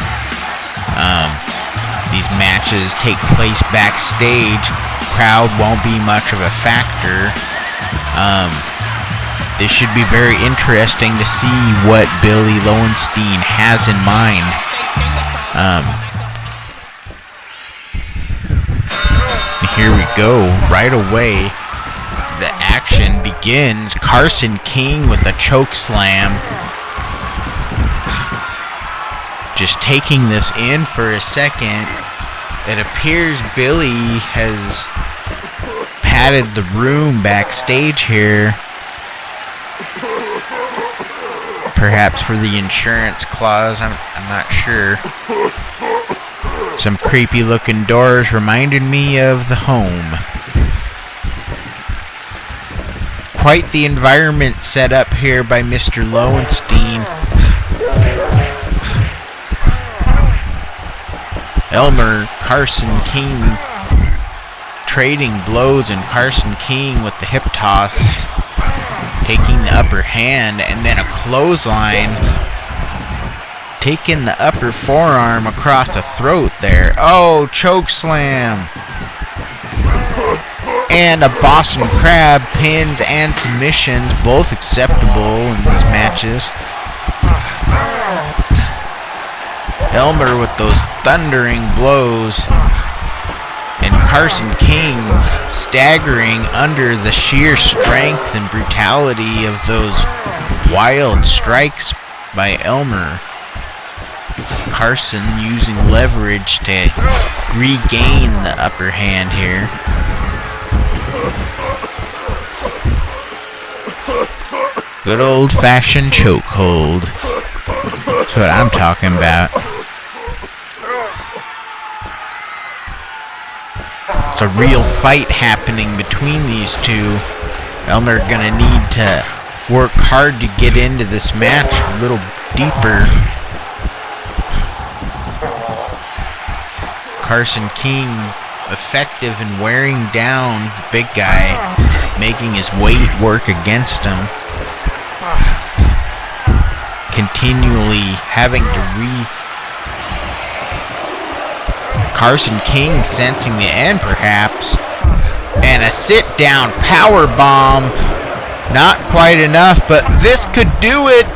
These matches take place backstage. Crowd won't be much of a factor. This should be very interesting to see what Billy Lowenstein has in mind. Here we go. Right away, the action begins. Carson King with a choke slam. Just taking this in for a second. It appears Billy has padded the room backstage here. Perhaps for the insurance clause, I'm not sure. Some creepy looking doors reminded me of the home. Quite the environment set up here by Mr. Lowenstein. Elmer, Carson King trading blows, and Carson King with the hip toss taking the upper hand, and then a clothesline taking the upper forearm across the throat there. Oh, choke slam. And a Boston Crab, pins and submissions, both acceptable in these matches. Elmer with those thundering blows, and Carson King staggering under the sheer strength and brutality of those wild strikes by Elmer. Carson using leverage to regain the upper hand here. Good old-fashioned chokehold. That's what I'm talking about. It's a real fight happening between these two. Elmer gonna need to work hard to get into this match a little deeper. Carson King effective in wearing down the big guy, making his weight work against him. Continually having to Carson King sensing the end, perhaps. And a sit-down power bomb. Not quite enough, but this could do it.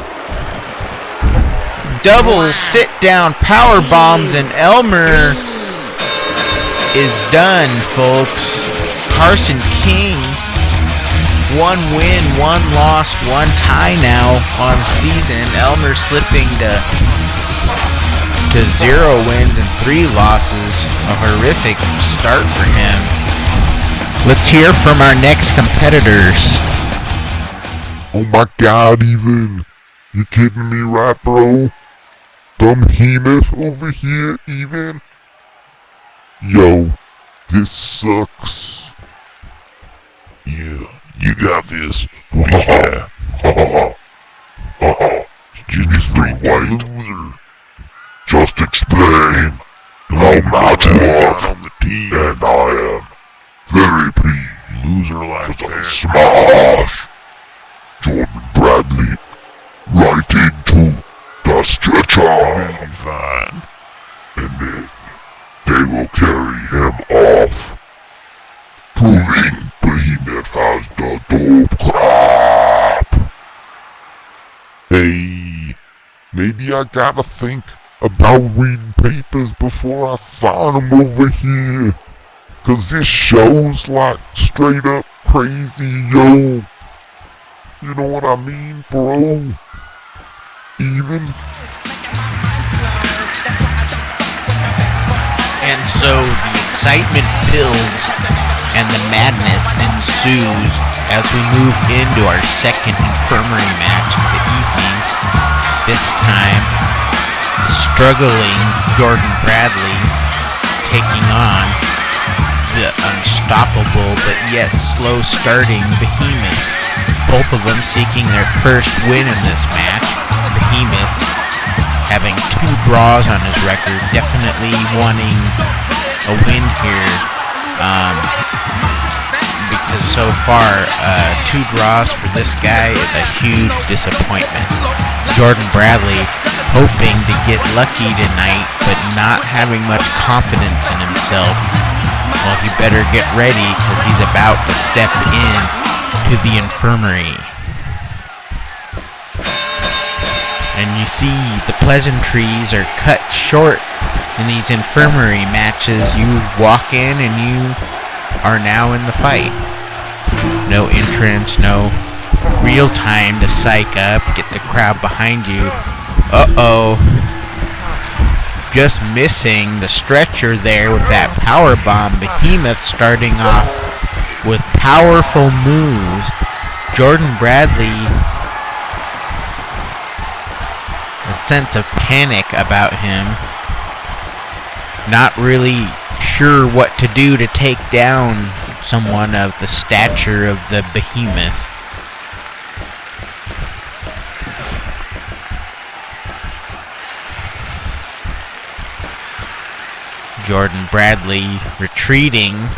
Double sit-down power bombs, and Elmer is done, folks. Carson King, one win, one loss, one tie now on the season. Elmer slipping to 0 wins and 3 losses. A horrific start for him. Let's hear from our next competitors. Oh my god, even. You kidding me, right, bro? Dumb behemoth over here, even. Yo, this sucks. Yeah, you got this. Yeah. Ginger 3 White. Loser. Just explain. No matter what. On the team. And I am very pleased. Loser like Cause I that. smash Jordan Bradley right into the stretcher. fine. And then they will carry him off, proving Behemoth has the dope crap. Hey, maybe I gotta think about reading papers before I sign them over here. 'Cause this show's like straight up crazy, yo. You know what I mean, bro? Even. And so the excitement builds and the madness ensues as we move into our second infirmary match of the evening. This time, the struggling Jordan Bradley taking on the unstoppable but yet slow starting Behemoth. Both of them seeking their first win in this match. Behemoth having 2 draws on his record, definitely wanting a win here, because so far 2 draws for this guy is a huge disappointment. Jordan Bradley hoping to get lucky tonight, but not having much confidence in himself. Well, he better get ready because he's about to step in to the infirmary. And you see the pleasantries are cut short in these infirmary matches. You walk in and you are now in the fight. No entrance, no real time to psych up, get the crowd behind you. Uh-oh. Just missing the stretcher there with that power bomb. Behemoth starting off with powerful moves. Jordan Bradley, a sense of panic about him, not really sure what to do to take down someone of the stature of the Behemoth. Jordan Bradley retreating,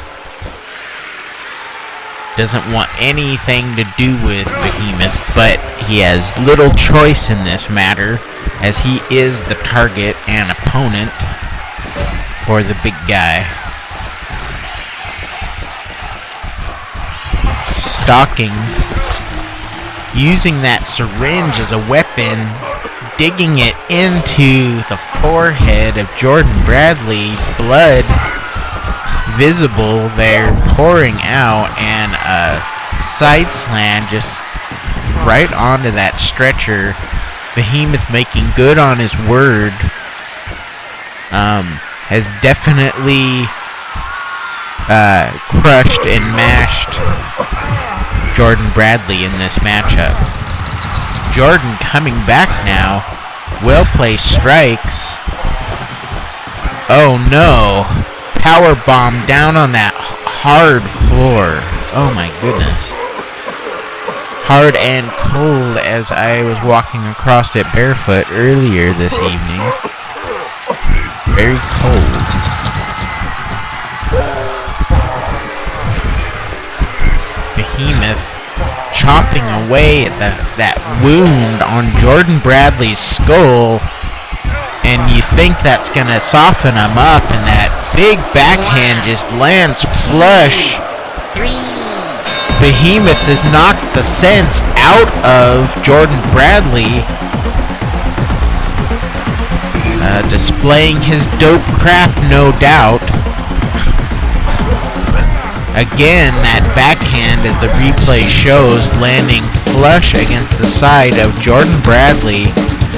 doesn't want anything to do with Behemoth, but he has little choice in this matter as he is the target and opponent for the big guy. Stalking, using that syringe as a weapon, digging it into the forehead of Jordan Bradley, blood visible there pouring out, and a side slam just right onto that stretcher. Behemoth making good on his word, has definitely crushed and mashed Jordan Bradley in this matchup. Jordan coming back now. Well-placed strikes. Oh no. Power bomb down on that hard floor. Oh my goodness. Hard and cold as I was walking across it barefoot earlier this evening. Very cold. Behemoth chopping away at that wound on Jordan Bradley's skull, and you think that's gonna soften him up, and that big backhand just lands flush. Behemoth has knocked the sense out of Jordan Bradley, displaying his dope crap, no doubt. Again, that backhand, as the replay shows, landing flush against the side of Jordan Bradley.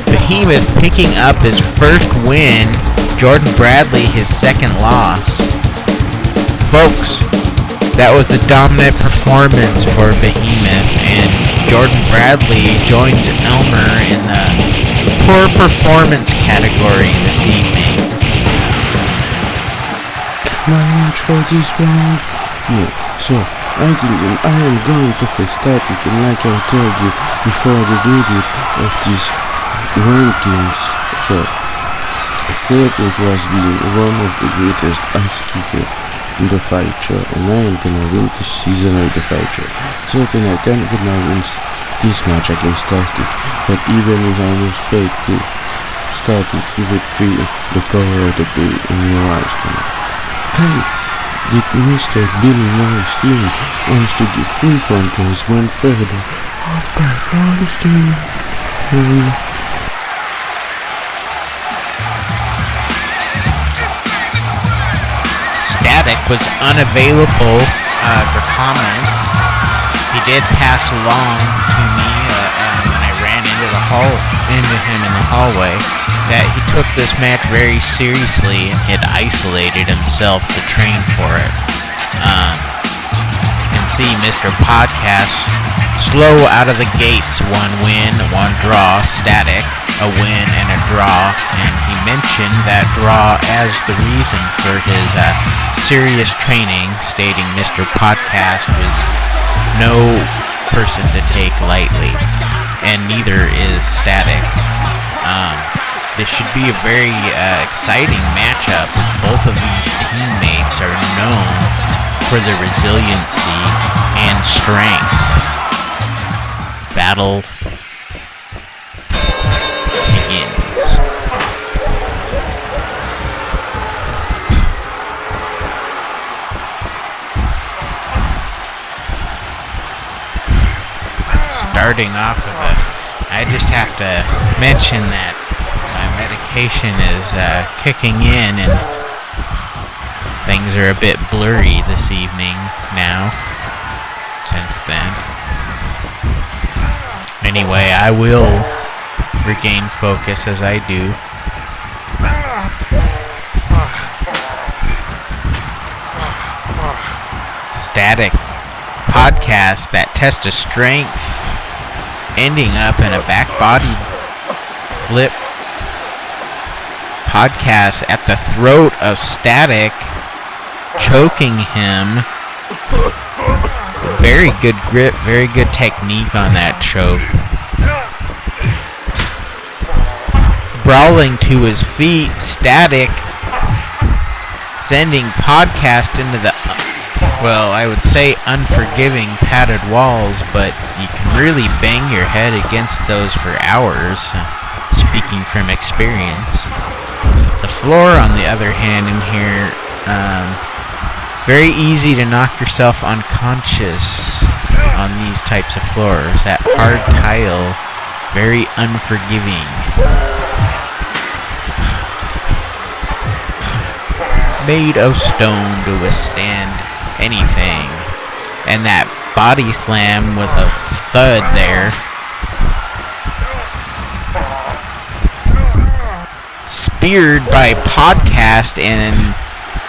Behemoth picking up his first win. Jordan Bradley his second loss. Folks, that was a dominant performance for Behemoth, and Jordan Bradley joins Elmer in the poor performance category this evening. My match for this round? Yeah, so I am going to restart it, and like I told you before the video of these rankings, so Static was being one of the greatest ice kicker in the fight show, and I am gonna win this season of the fight show. So tonight I'm gonna win this match against Static, but even if I was paid to Static, you would feel the power of the day in your eyes tonight. Hey, did Mr. Billy Norris Steven wants to give 3 pointers one further. I'll back all the steam. Static was unavailable for comments. He did pass along to me when I ran into him in the hallway that he took this match very seriously and had isolated himself to train for it. You can see Mr. Podcast slow out of the gates, 1 win, 1 draw, Static, a win and a draw, and he mentioned that draw as the reason for his serious training, stating Mr. Podcast was no person to take lightly, and neither is Static. This should be a very exciting matchup. Both of these teammates are known for their resiliency and strength. Battle begins. Starting off with I just have to mention that my medication is kicking in and things are a bit blurry this evening now, since then. Anyway, I will regain focus as I do. Static Podcast, that test of strength, ending up in a back body flip. Podcast at the throat of Static, choking him. Very good grip, very good technique on that choke. Brawling to his feet, Static sending Podcast into the, well, I would say unforgiving padded walls, but you can really bang your head against those for hours, speaking from experience. The floor, on the other hand, in here, very easy to knock yourself unconscious on these types of floors. That hard tile, very unforgiving. Made of stone to withstand anything. And that body slam with a thud there. Speared by Podcast, and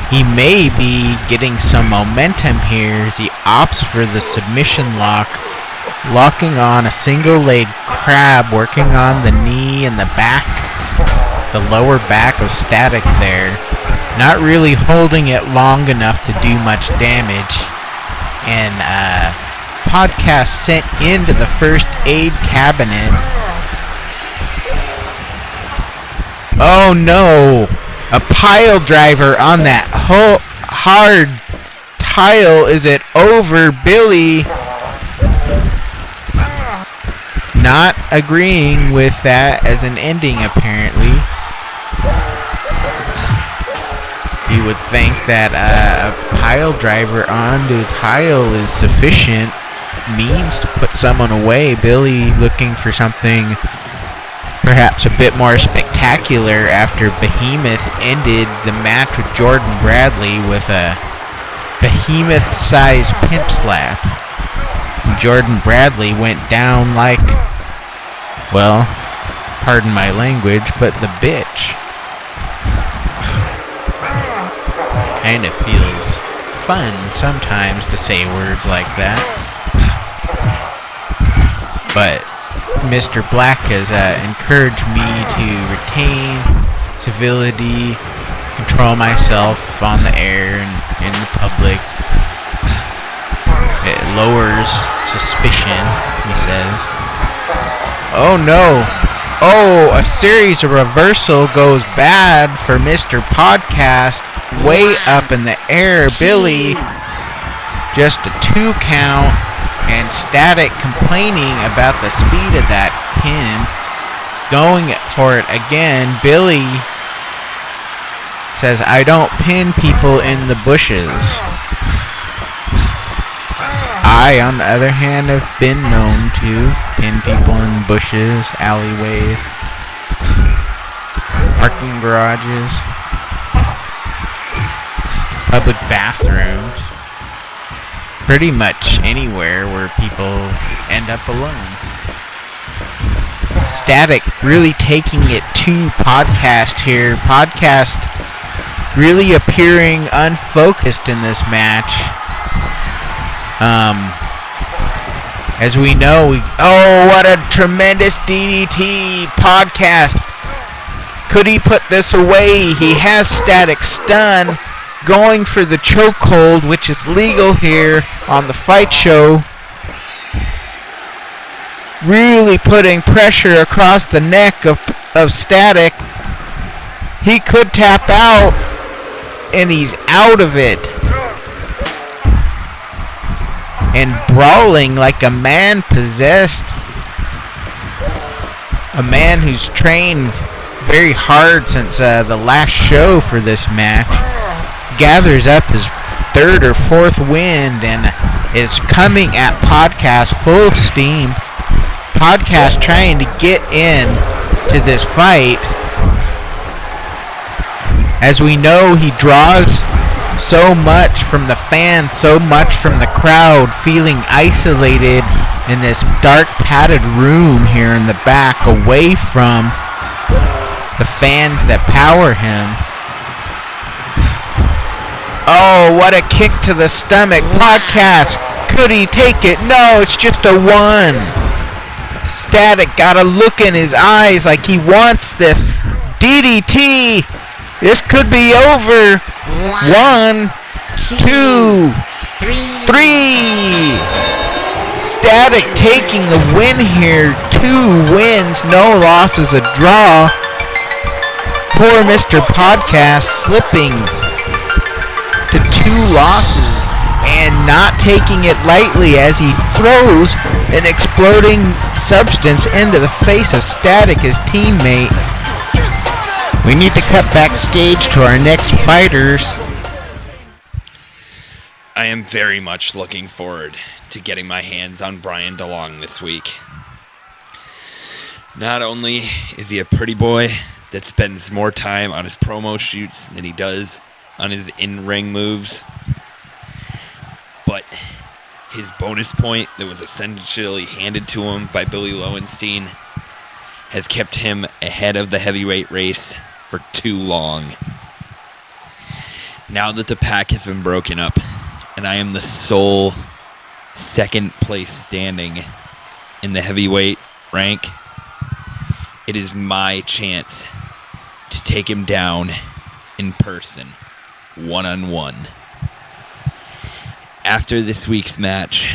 he may be getting some momentum here as he opts for the submission lock, locking on a single-leg crab, working on the knee and the back, the lower back of Static there. Not really holding it long enough to do much damage. And Podcast sent into the first aid cabinet. Oh no! A pile driver on that hard tile. Is it over? Billy not agreeing with that as an ending, apparently. You would think that a pile driver onto tile is sufficient means to put someone away. Billy looking for something perhaps a bit more spectacular after Behemoth ended the match with Jordan Bradley with a Behemoth-sized pimp slap. Jordan Bradley went down like, well, pardon my language, but the bitch. Kind of feels fun sometimes to say words like that. But Mr. Black has encouraged me to retain civility, control myself on the air and in the public. It lowers suspicion, he says. Oh no! Oh, a series of reversal goes bad for Mr. Podcast. Way up in the air, Billy. Just a 2 count. And Static complaining about the speed of that pin. going for it again. Billy says, I don't pin people in the bushes. I, on the other hand, have been known to pin people in bushes, alleyways, parking garages, public bathrooms, pretty much anywhere where people end up alone. Static really taking it to Podcast here. Podcast really appearing unfocused in this match. As we know, what a tremendous DDT. Podcast. Could he put this away? He has Static stun, going for the chokehold, which is legal here on the Fight Show. Really putting pressure across the neck of Static. He could tap out, and he's out of it. And brawling like a man possessed. A man who's trained very hard since the last show for this match. Gathers up his third or fourth wind and is coming at Podcast full steam. Podcast trying to get in to this fight. As we know, he draws so much from the fans, so much from the crowd, feeling isolated in this dark padded room here in the back, away from the fans that power him. Oh, what a kick to the stomach. Podcast, could he take it? No, it's just a one. Static got a look in his eyes like he wants this. DDT, this could be over. 1, 2, 3. Static taking the win here. 2 wins, no losses, a draw. Poor Mr. Podcast slipping to 2 losses and not taking it lightly as he throws an exploding substance into the face of Static, his teammate. We need to cut backstage to our next fighters. I am very much looking forward to getting my hands on Brian DeLong this week. Not only is he a pretty boy that spends more time on his promo shoots than he does on his in-ring moves, but his bonus point that was essentially handed to him by Billy Lowenstein has kept him ahead of the heavyweight race for too long. Now that the pack has been broken up and I am the sole second place standing in the heavyweight rank, it is my chance to take him down in person, one-on-one. After this week's match,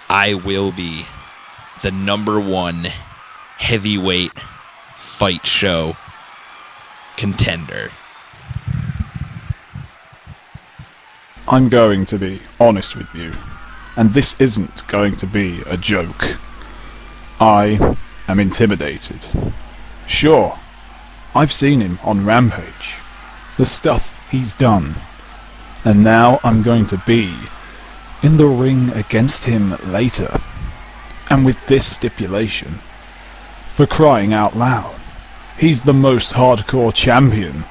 I will be the #1 heavyweight Fight Show contender. I'm going to be honest with you, and this isn't going to be a joke. I am intimidated. Sure, I've seen him on Rampage, the stuff he's done, and now I'm going to be in the ring against him later, and with this stipulation. For crying out loud, he's the most hardcore champion.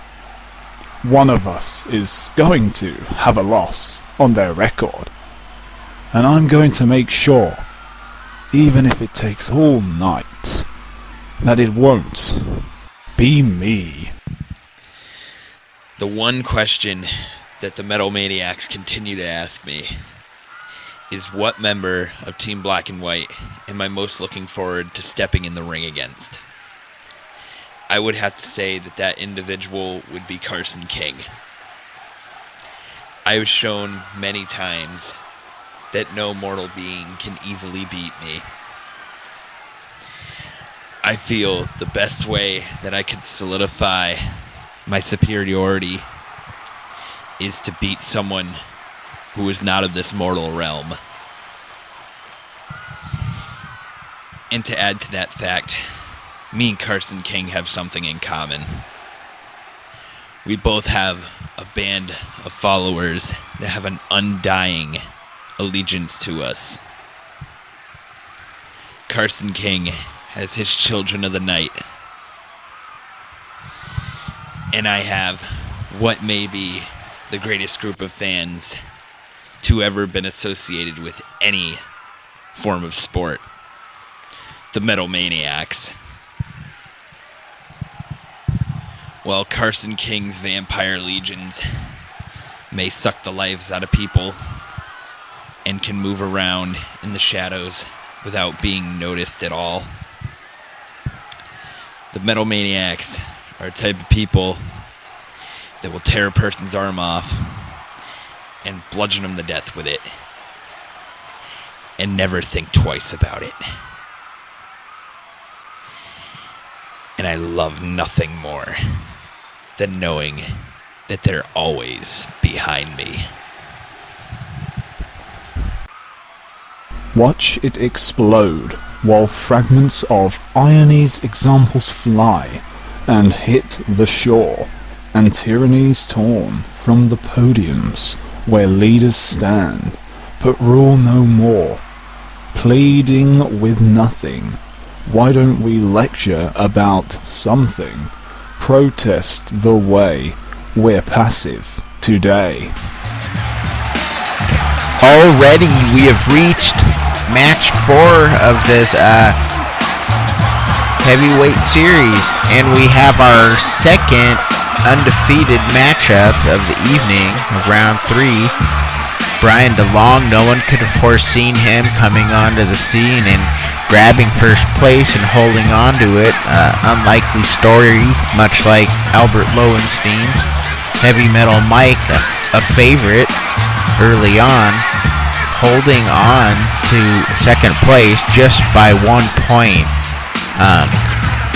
One of us is going to have a loss on their record, and I'm going to make sure, even if it takes all night, that it won't be me. The one question that the Metal Maniacs continue to ask me is, what member of Team Black and White am I most looking forward to stepping in the ring against? I would have to say that that individual would be Carson King. I have shown many times that no mortal being can easily beat me. I feel the best way that I could solidify my superiority is to beat someone who is not of this mortal realm. And to add to that fact, me and Carson King have something in common. We both have a band of followers that have an undying allegiance to us. Carson King has his Children of the Night. And I have what may be the greatest group of fans to ever been associated with any form of sport. The Metal Maniacs. While Carson King's vampire legions may suck the lives out of people and can move around in the shadows without being noticed at all, the Metal Maniacs are a type of people that will tear a person's arm off and bludgeon them to death with it and never think twice about it. And I love nothing more than knowing that they're always behind me. Watch it explode while fragments of irony's examples fly and hit the shore, and tyranny's torn from the podiums where leaders stand, but rule no more, pleading with nothing. Why don't we lecture about something? Protest the way we're passive today. Already we have reached match 4 of this heavyweight series, and we have our second undefeated matchup of the evening of round 3. Brian DeLong, no one could have foreseen him coming onto the scene and grabbing first place and holding on to it. Unlikely story, much like Albert Lowenstein's. Heavy Metal Mike, a favorite early on, holding on to second place just by 1 point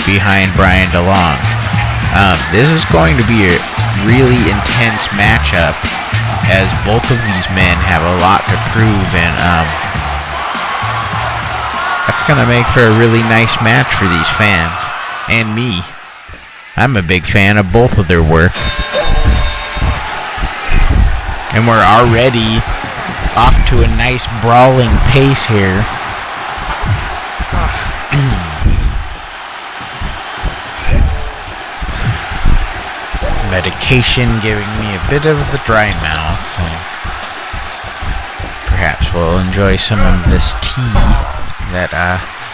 behind Brian DeLong. This is going to be a really intense matchup, as both of these men have a lot to prove, and that's going to make for a really nice match for these fans. And me. I'm a big fan of both of their work. And we're already off to a nice brawling pace here. Medication giving me a bit of the dry mouth. Perhaps we'll enjoy some of this tea that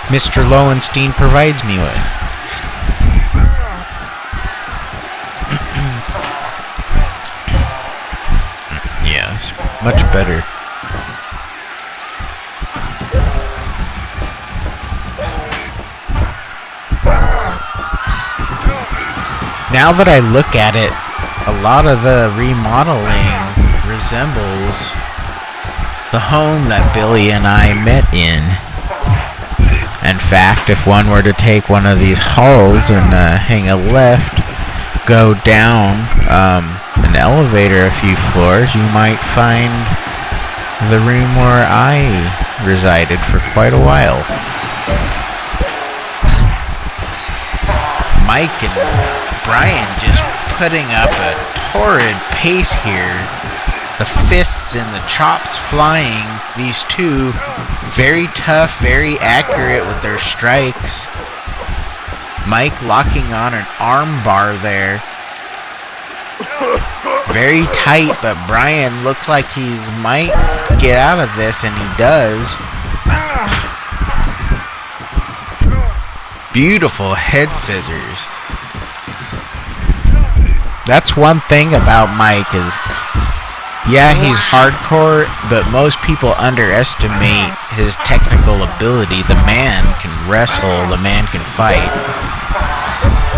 Mr. Lowenstein provides me with. Yes, much better. Now that I look at it, a lot of the remodeling resembles the home that Billy and I met in. In fact, if one were to take one of these halls and hang a left, go down an elevator a few floors, you might find the room where I resided for quite a while. Mike and Brian just putting up a torrid pace here. The fists and the chops flying. These two, very tough, very accurate with their strikes. Mike locking on an arm bar there. Very tight, but Brian looks like he's might get out of this, and he does. Beautiful head scissors. That's one thing about Mike is, yeah, he's hardcore, but most people underestimate his technical ability. The man can wrestle, the man can fight.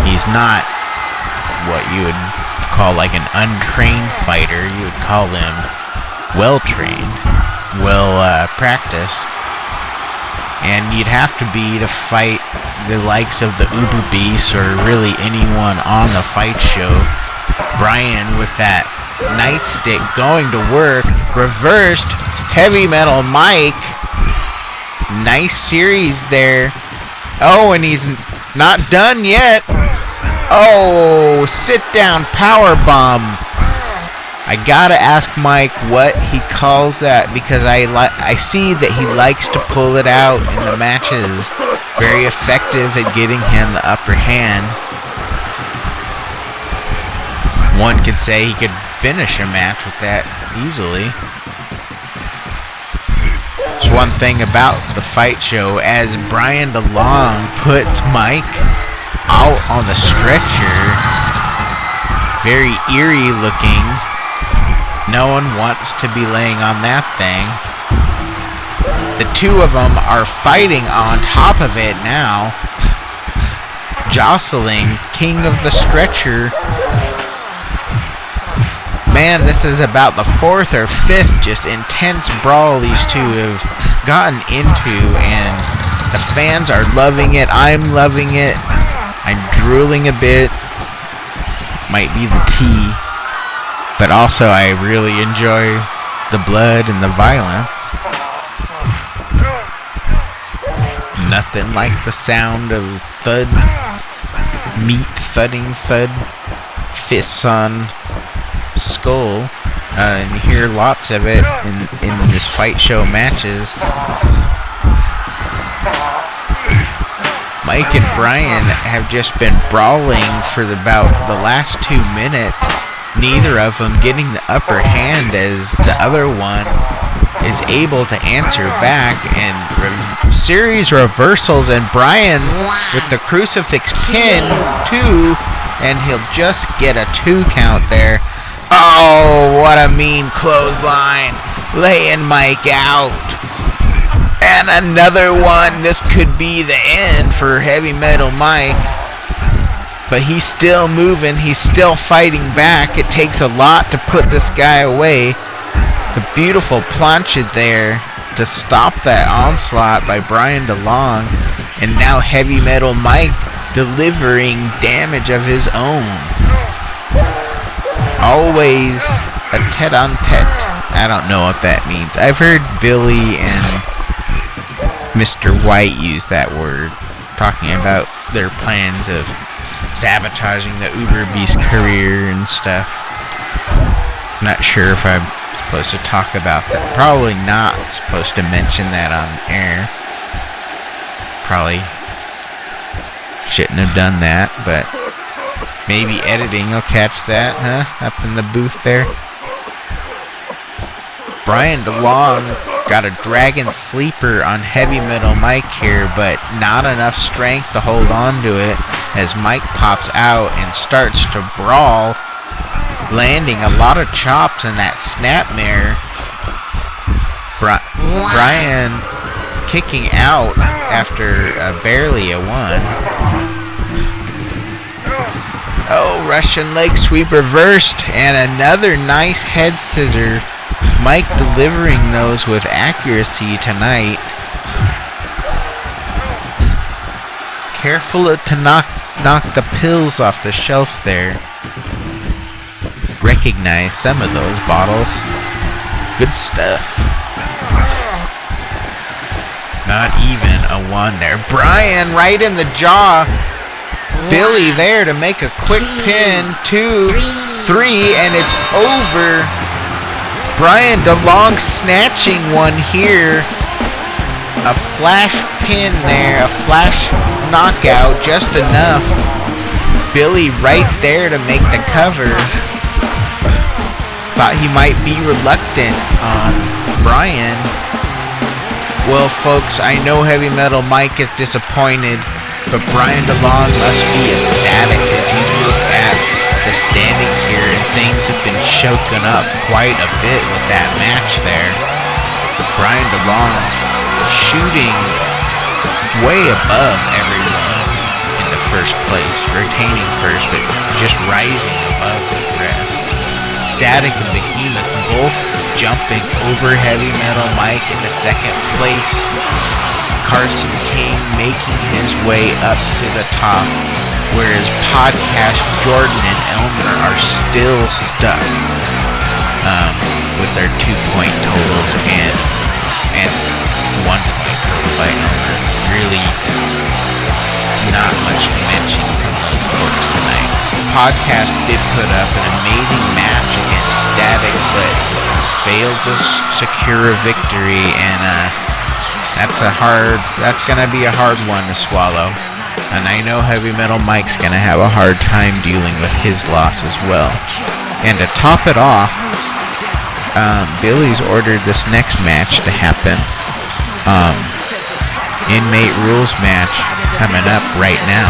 He's not what you would call like an untrained fighter. You would call him well-trained, well-practiced. And you'd have to be to fight the likes of the Uber Beasts or really anyone on the fight show. Brian with that nightstick going to work, reversed, Heavy Metal Mike, nice series there. Oh, and he's Not done yet. Oh, sit down power bomb. I gotta ask Mike what he calls that, because I see that he likes to pull it out in the matches. Very effective at getting him the upper hand. One could say he could finish a match with that easily. There's one thing about the fight show, as Brian DeLong puts Mike out on the stretcher, very eerie looking. No one wants to be laying on that thing. The two of them are fighting on top of it now, jostling King of the Stretcher. Man, this is about the fourth or fifth just intense brawl these two have gotten into, and the fans are loving it. I'm loving it. I'm drooling a bit. Might be the tea. But also, I really enjoy the blood and the violence. Nothing like the sound of thud, meat thudding, thud, fists on skull. And you hear lots of it in this fight show matches. Mike and Brian have just been brawling for about the last 2 minutes. Neither of them getting the upper hand, as the other one is able to answer back, and series reversals, and Brian with the crucifix pin too, and he'll just get a 2 count there. Oh, what a mean clothesline, laying Mike out. And another one. This could be the end for Heavy Metal Mike. But he's still moving. He's still fighting back. It takes a lot to put this guy away. The beautiful plancha there to stop that onslaught by Brian DeLong. And now Heavy Metal Mike delivering damage of his own. Always a tete-a-tete. I don't know what that means. I've heard Billy and Mr. White use that word, talking about their plans of sabotaging the Uber Beast career and stuff. Not sure if I'm supposed to talk about that. Probably not supposed to mention that on air. Probably shouldn't have done that, but maybe editing will catch that, huh? Up in the booth there. Brian DeLong got a dragon sleeper on Heavy Metal Mike here, but not enough strength to hold on to it as Mike pops out and starts to brawl, landing a lot of chops in that snapmare. Brian kicking out after barely a 1. Oh, Russian leg sweep reversed, and another nice head scissor. Mike delivering those with accuracy tonight. Careful to knock the pills off the shelf there. Recognize some of those bottles. Good stuff. Not even a 1 there. Brian right in the jaw. Billy there to make a quick pin. 2, 3, and it's over. Brian DeLong snatching one here. A flash pin there, a flash knockout, just enough. Billy right there to make the cover. Thought he might be reluctant on Brian. Well, folks, I know Heavy Metal Mike is disappointed, but Brian DeLong must be ecstatic if you look at the standings here, and things have been shaken up quite a bit with that match there. Brian DeLong shooting way above everyone in the first place, retaining first, but just rising above the rest. Static and Behemoth both jumping over Heavy Metal Mike into second place. Carson King making his way up to the top, whereas Podcast Jordan and Elmer are still stuck with their 2-point totals and 1-point total by Elmer. Really not much Podcast did put up an amazing match against Static, but failed to secure a victory, and that's gonna be a hard one to swallow. And I know Heavy Metal Mike's gonna have a hard time dealing with his loss as well. And to top it off, Billy's ordered this next match to happen. Inmate Rules match coming up right now.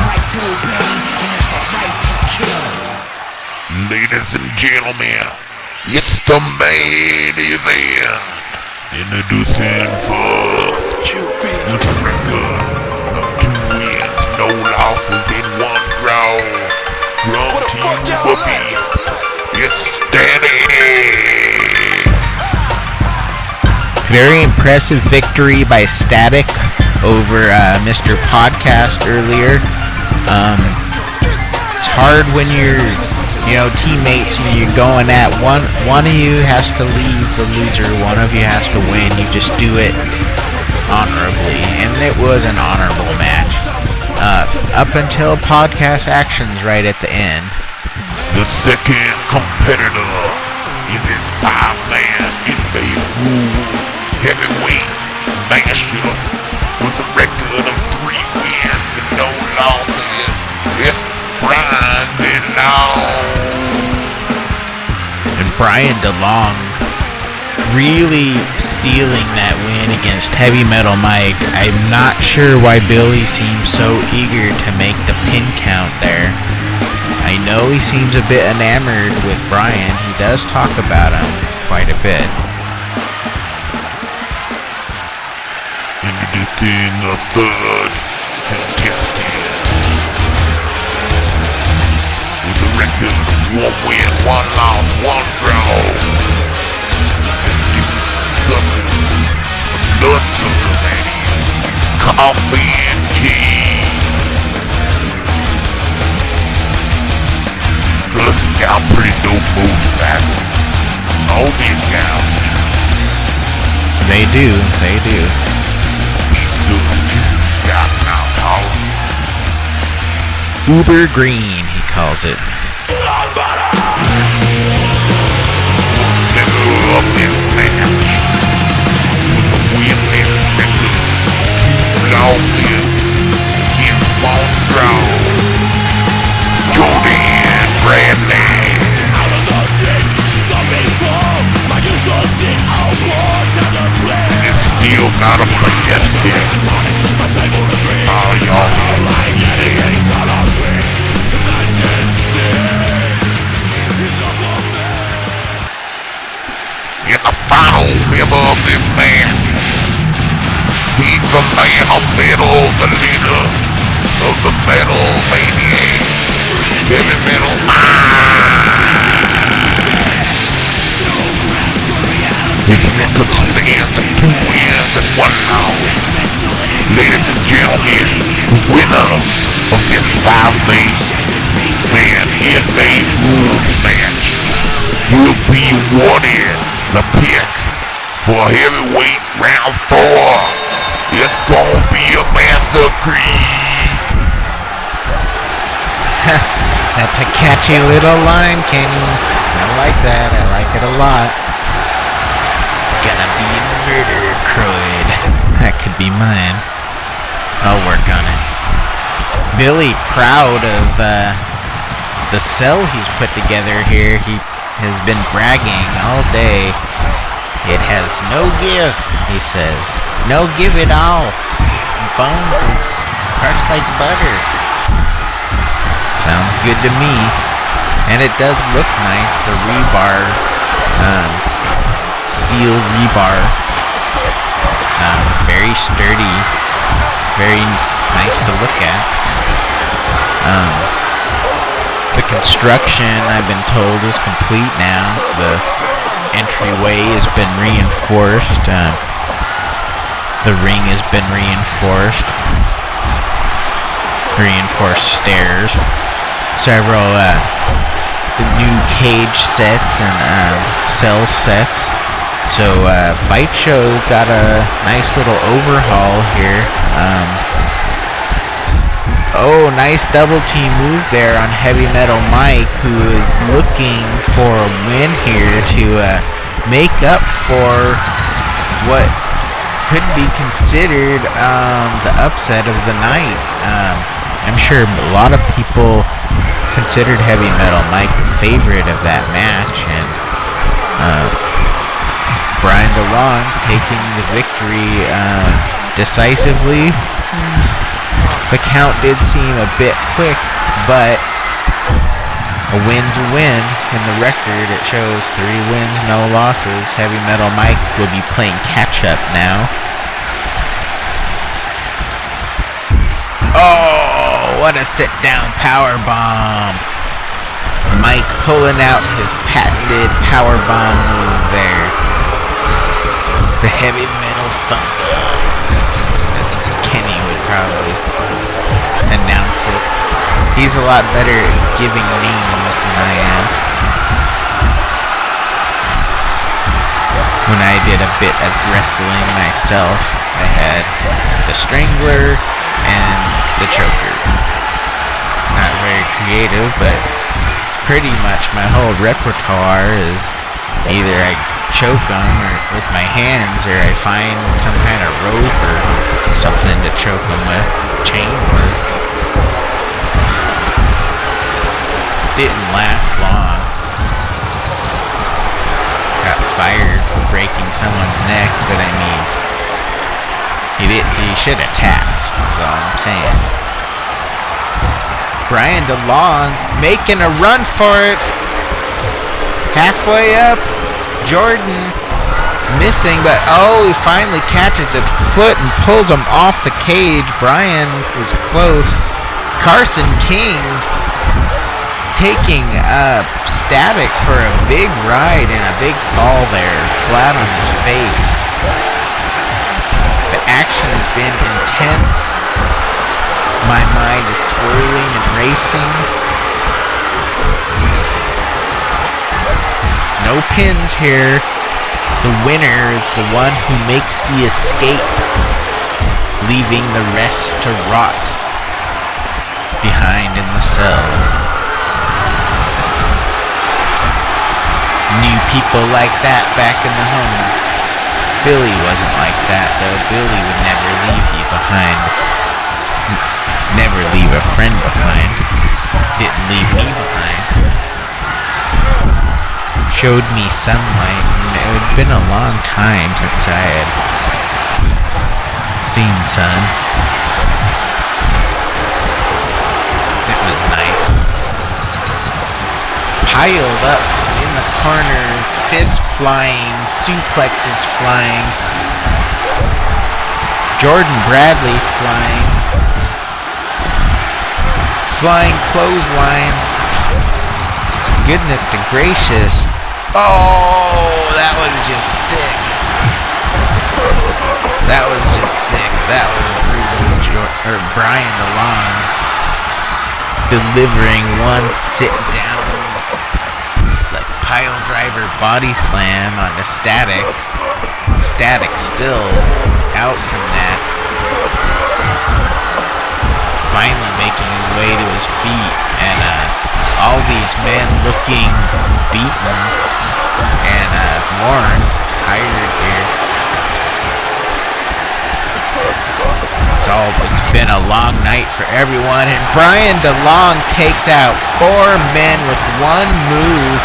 Ladies and gentlemen, it's the main event. Introducing first, with a record of 2 wins, no losses, and 1 draw. From Team Beef, it's Static. Very impressive victory by Static over Mr. Podcast earlier. It's hard when you're, teammates and you're going at one of you has to leave the loser, one of you has to win. You just do it honorably, and it was an honorable match. Up until Podcast actions right at the end. The second competitor in this 5-man inmate rules heavyweight matchup with a record of 3 wins and no losses. It's Brian DeLong. And Brian DeLong really stealing that win against Heavy Metal Mike. I'm not sure why Billy seems so eager to make the pin count there. I know he seems a bit enamored with Brian. He does talk about him quite a bit. Introducing the third contestant with a record of 1 win, 1 loss, 1 draw. This dude sucker, a blood sucker that is, Coffee and King. Plus he's got a pretty dope motorcycle. All these guys now. They do. Uber Green, he calls it. Middle of this match with a winless record, 2 losses against Montreal, Jordan Bradley. It's still not a plan yet. Oh, y'all in the final member of this match, he's a man of metal, the leader of the Metal Maniacs, Heavy Metal Mike. His record stands at 2 wins and 1 loss. Ladies and gentlemen, the winner of this 5-man inmate rules match will be awarded the pick for heavyweight round 4. It's gonna be a massacre. That's a catchy little line, Kenny. I like that. I like it a lot. It's gonna be a murder, Croyd. That could be mine. I'll work on it. Billy, proud of the cell he's put together here. He has been bragging all day. It has no give, he says. No give at all. Bones are crushed like butter. Sounds good to me. And it does look nice. The rebar, steel rebar. Very sturdy. Very nice to look at. The construction, I've been told, is complete now. The entryway has been reinforced. The ring has been reinforced. Reinforced stairs. Several new cage sets and cell sets. So Fight Show got a nice little overhaul here. Oh, nice double team move there on Heavy Metal Mike, who is looking for a win here to make up for what could be considered the upset of the night. I'm sure a lot of people considered Heavy Metal Mike the favorite of that match, and Brian DeLong taking the victory decisively. The count did seem a bit quick, but a win's a win. In the record, it shows 3 wins, no losses. Heavy Metal Mike will be playing catch-up now. Oh, what a sit-down power bomb. Mike pulling out his patented power bomb move there. The Heavy Metal Thunder. Kenny would probably announce it. He's a lot better at giving names than I am. When I did a bit of wrestling myself, I had the Strangler and the Choker. Not very creative, but pretty much my whole repertoire is either I choke them or with my hands, or I find some kind of rope or something to choke them with. Chain work. Didn't last long. Got fired for breaking someone's neck, but I mean, he should have tapped, is all I'm saying. Brian DeLong making a run for it. Halfway up, Jordan missing, but he finally catches a foot and pulls him off the cage. Brian was close. Carson King taking Static for a big ride and a big fall there, flat on his face. The action has been intense. My mind is swirling and racing. No pins here. The winner is the one who makes the escape, leaving the rest to rot behind in the cell. Knew people like that back in the home. Billy wasn't like that, though. Billy would never leave you behind. Never leave a friend behind. Didn't leave me behind. Showed me sunlight, and it had been a long time since I had seen sun. It was nice. Piled up in the corner, fist flying, suplexes flying. Jordan Bradley flying clotheslines. Goodness to gracious. Oh, that was just sick. That was just sick. That was brutal. Brian DeLong delivering one sit down, like pile driver body slam on the Static. Static still out from that. Finally making his way to his feet, and all these men looking beaten and worn, tired here. It's been a long night for everyone, and Brian DeLong takes out 4 men with one move,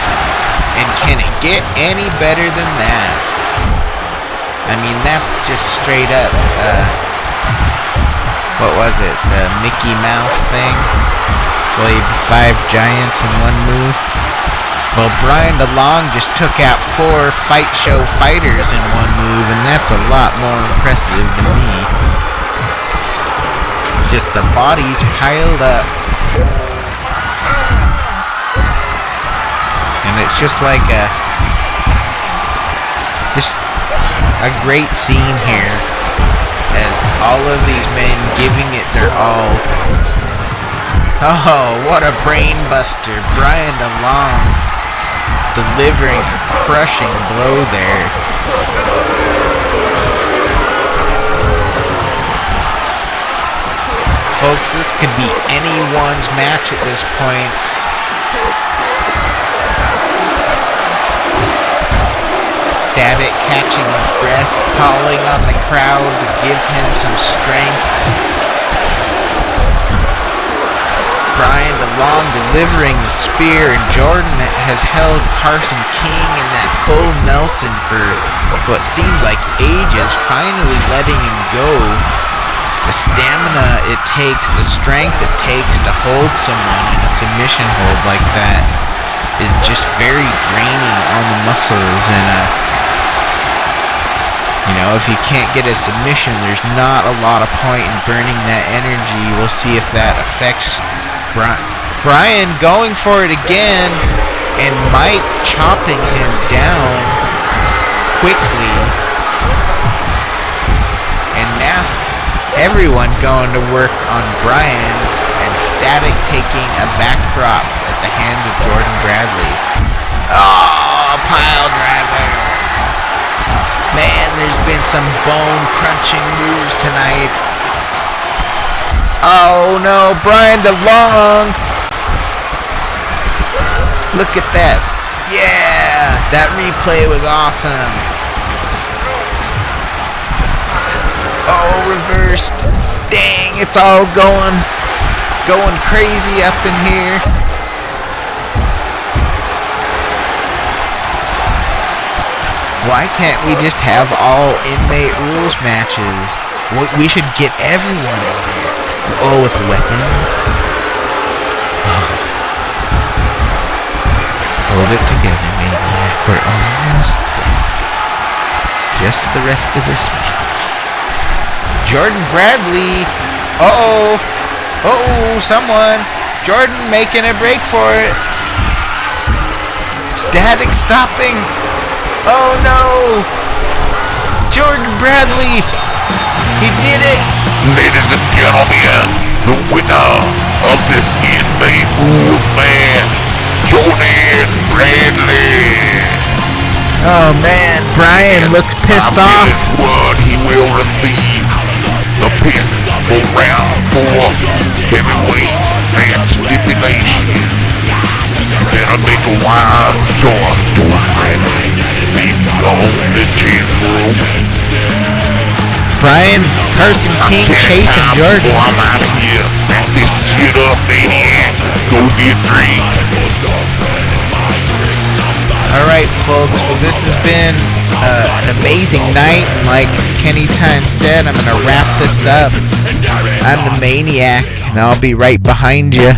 and can it get any better than that? I mean, that's just straight up, what was it, the Mickey Mouse thing? Slayed 5 giants in one move. Well, Brian DeLong just took out 4 fight show fighters in one move, and that's a lot more impressive to me. Just the bodies piled up. And it's just like a great scene here, as all of these men giving it their all. Oh, what a brain buster. Brian DeLong delivering a crushing blow there. folks. This could be anyone's match at this point. Static catching his breath, calling on the crowd to give him some strength. Bryan DeLong delivering the spear, and Jordan has held Carson King in that full Nelson for what seems like ages, finally letting him go. The stamina it takes, the strength it takes to hold someone in a submission hold like that is just very draining on the muscles, and if you can't get a submission, there's not a lot of point in burning that energy. We'll see if that affects Bryan going for it again, and Mike chopping him down quickly. And now everyone going to work on Bryan, and Static taking a backdrop at the hands of Jordan Bradley. Oh, pile driver. Man, there's been some bone-crunching moves tonight. Oh no, Bryan DeLong. Look at that. Yeah, that replay was awesome. Oh, reversed. Dang, it's all going crazy up in here. Why can't we just have all inmate rules matches? We should get everyone in there. Oh, with weapons. Oh. Hold it together, maniac. We're almost there. Just the rest of this match. Jordan Bradley. Uh-oh. Uh-oh, someone. Jordan making a break for it. Static stopping. Oh no! Jordan Bradley! He did it! Ladies and gentlemen, the winner of this inmate rules match, Jordan Bradley. Oh man, Bryan looks pissed off. This is what he will receive. The pick for round 4 heavyweight match stipulation. You better make a wise choice, Jordan Bradley. Maybe your only chance for a win. Bryan, Carson King chasing Jordan. I'm out of here. Back this shit up, maniac. Go get a drink. Alright, folks. Well, this has been an amazing night. And like Kenny Time said, I'm going to wrap this up. I'm the Maniac, and I'll be right behind you.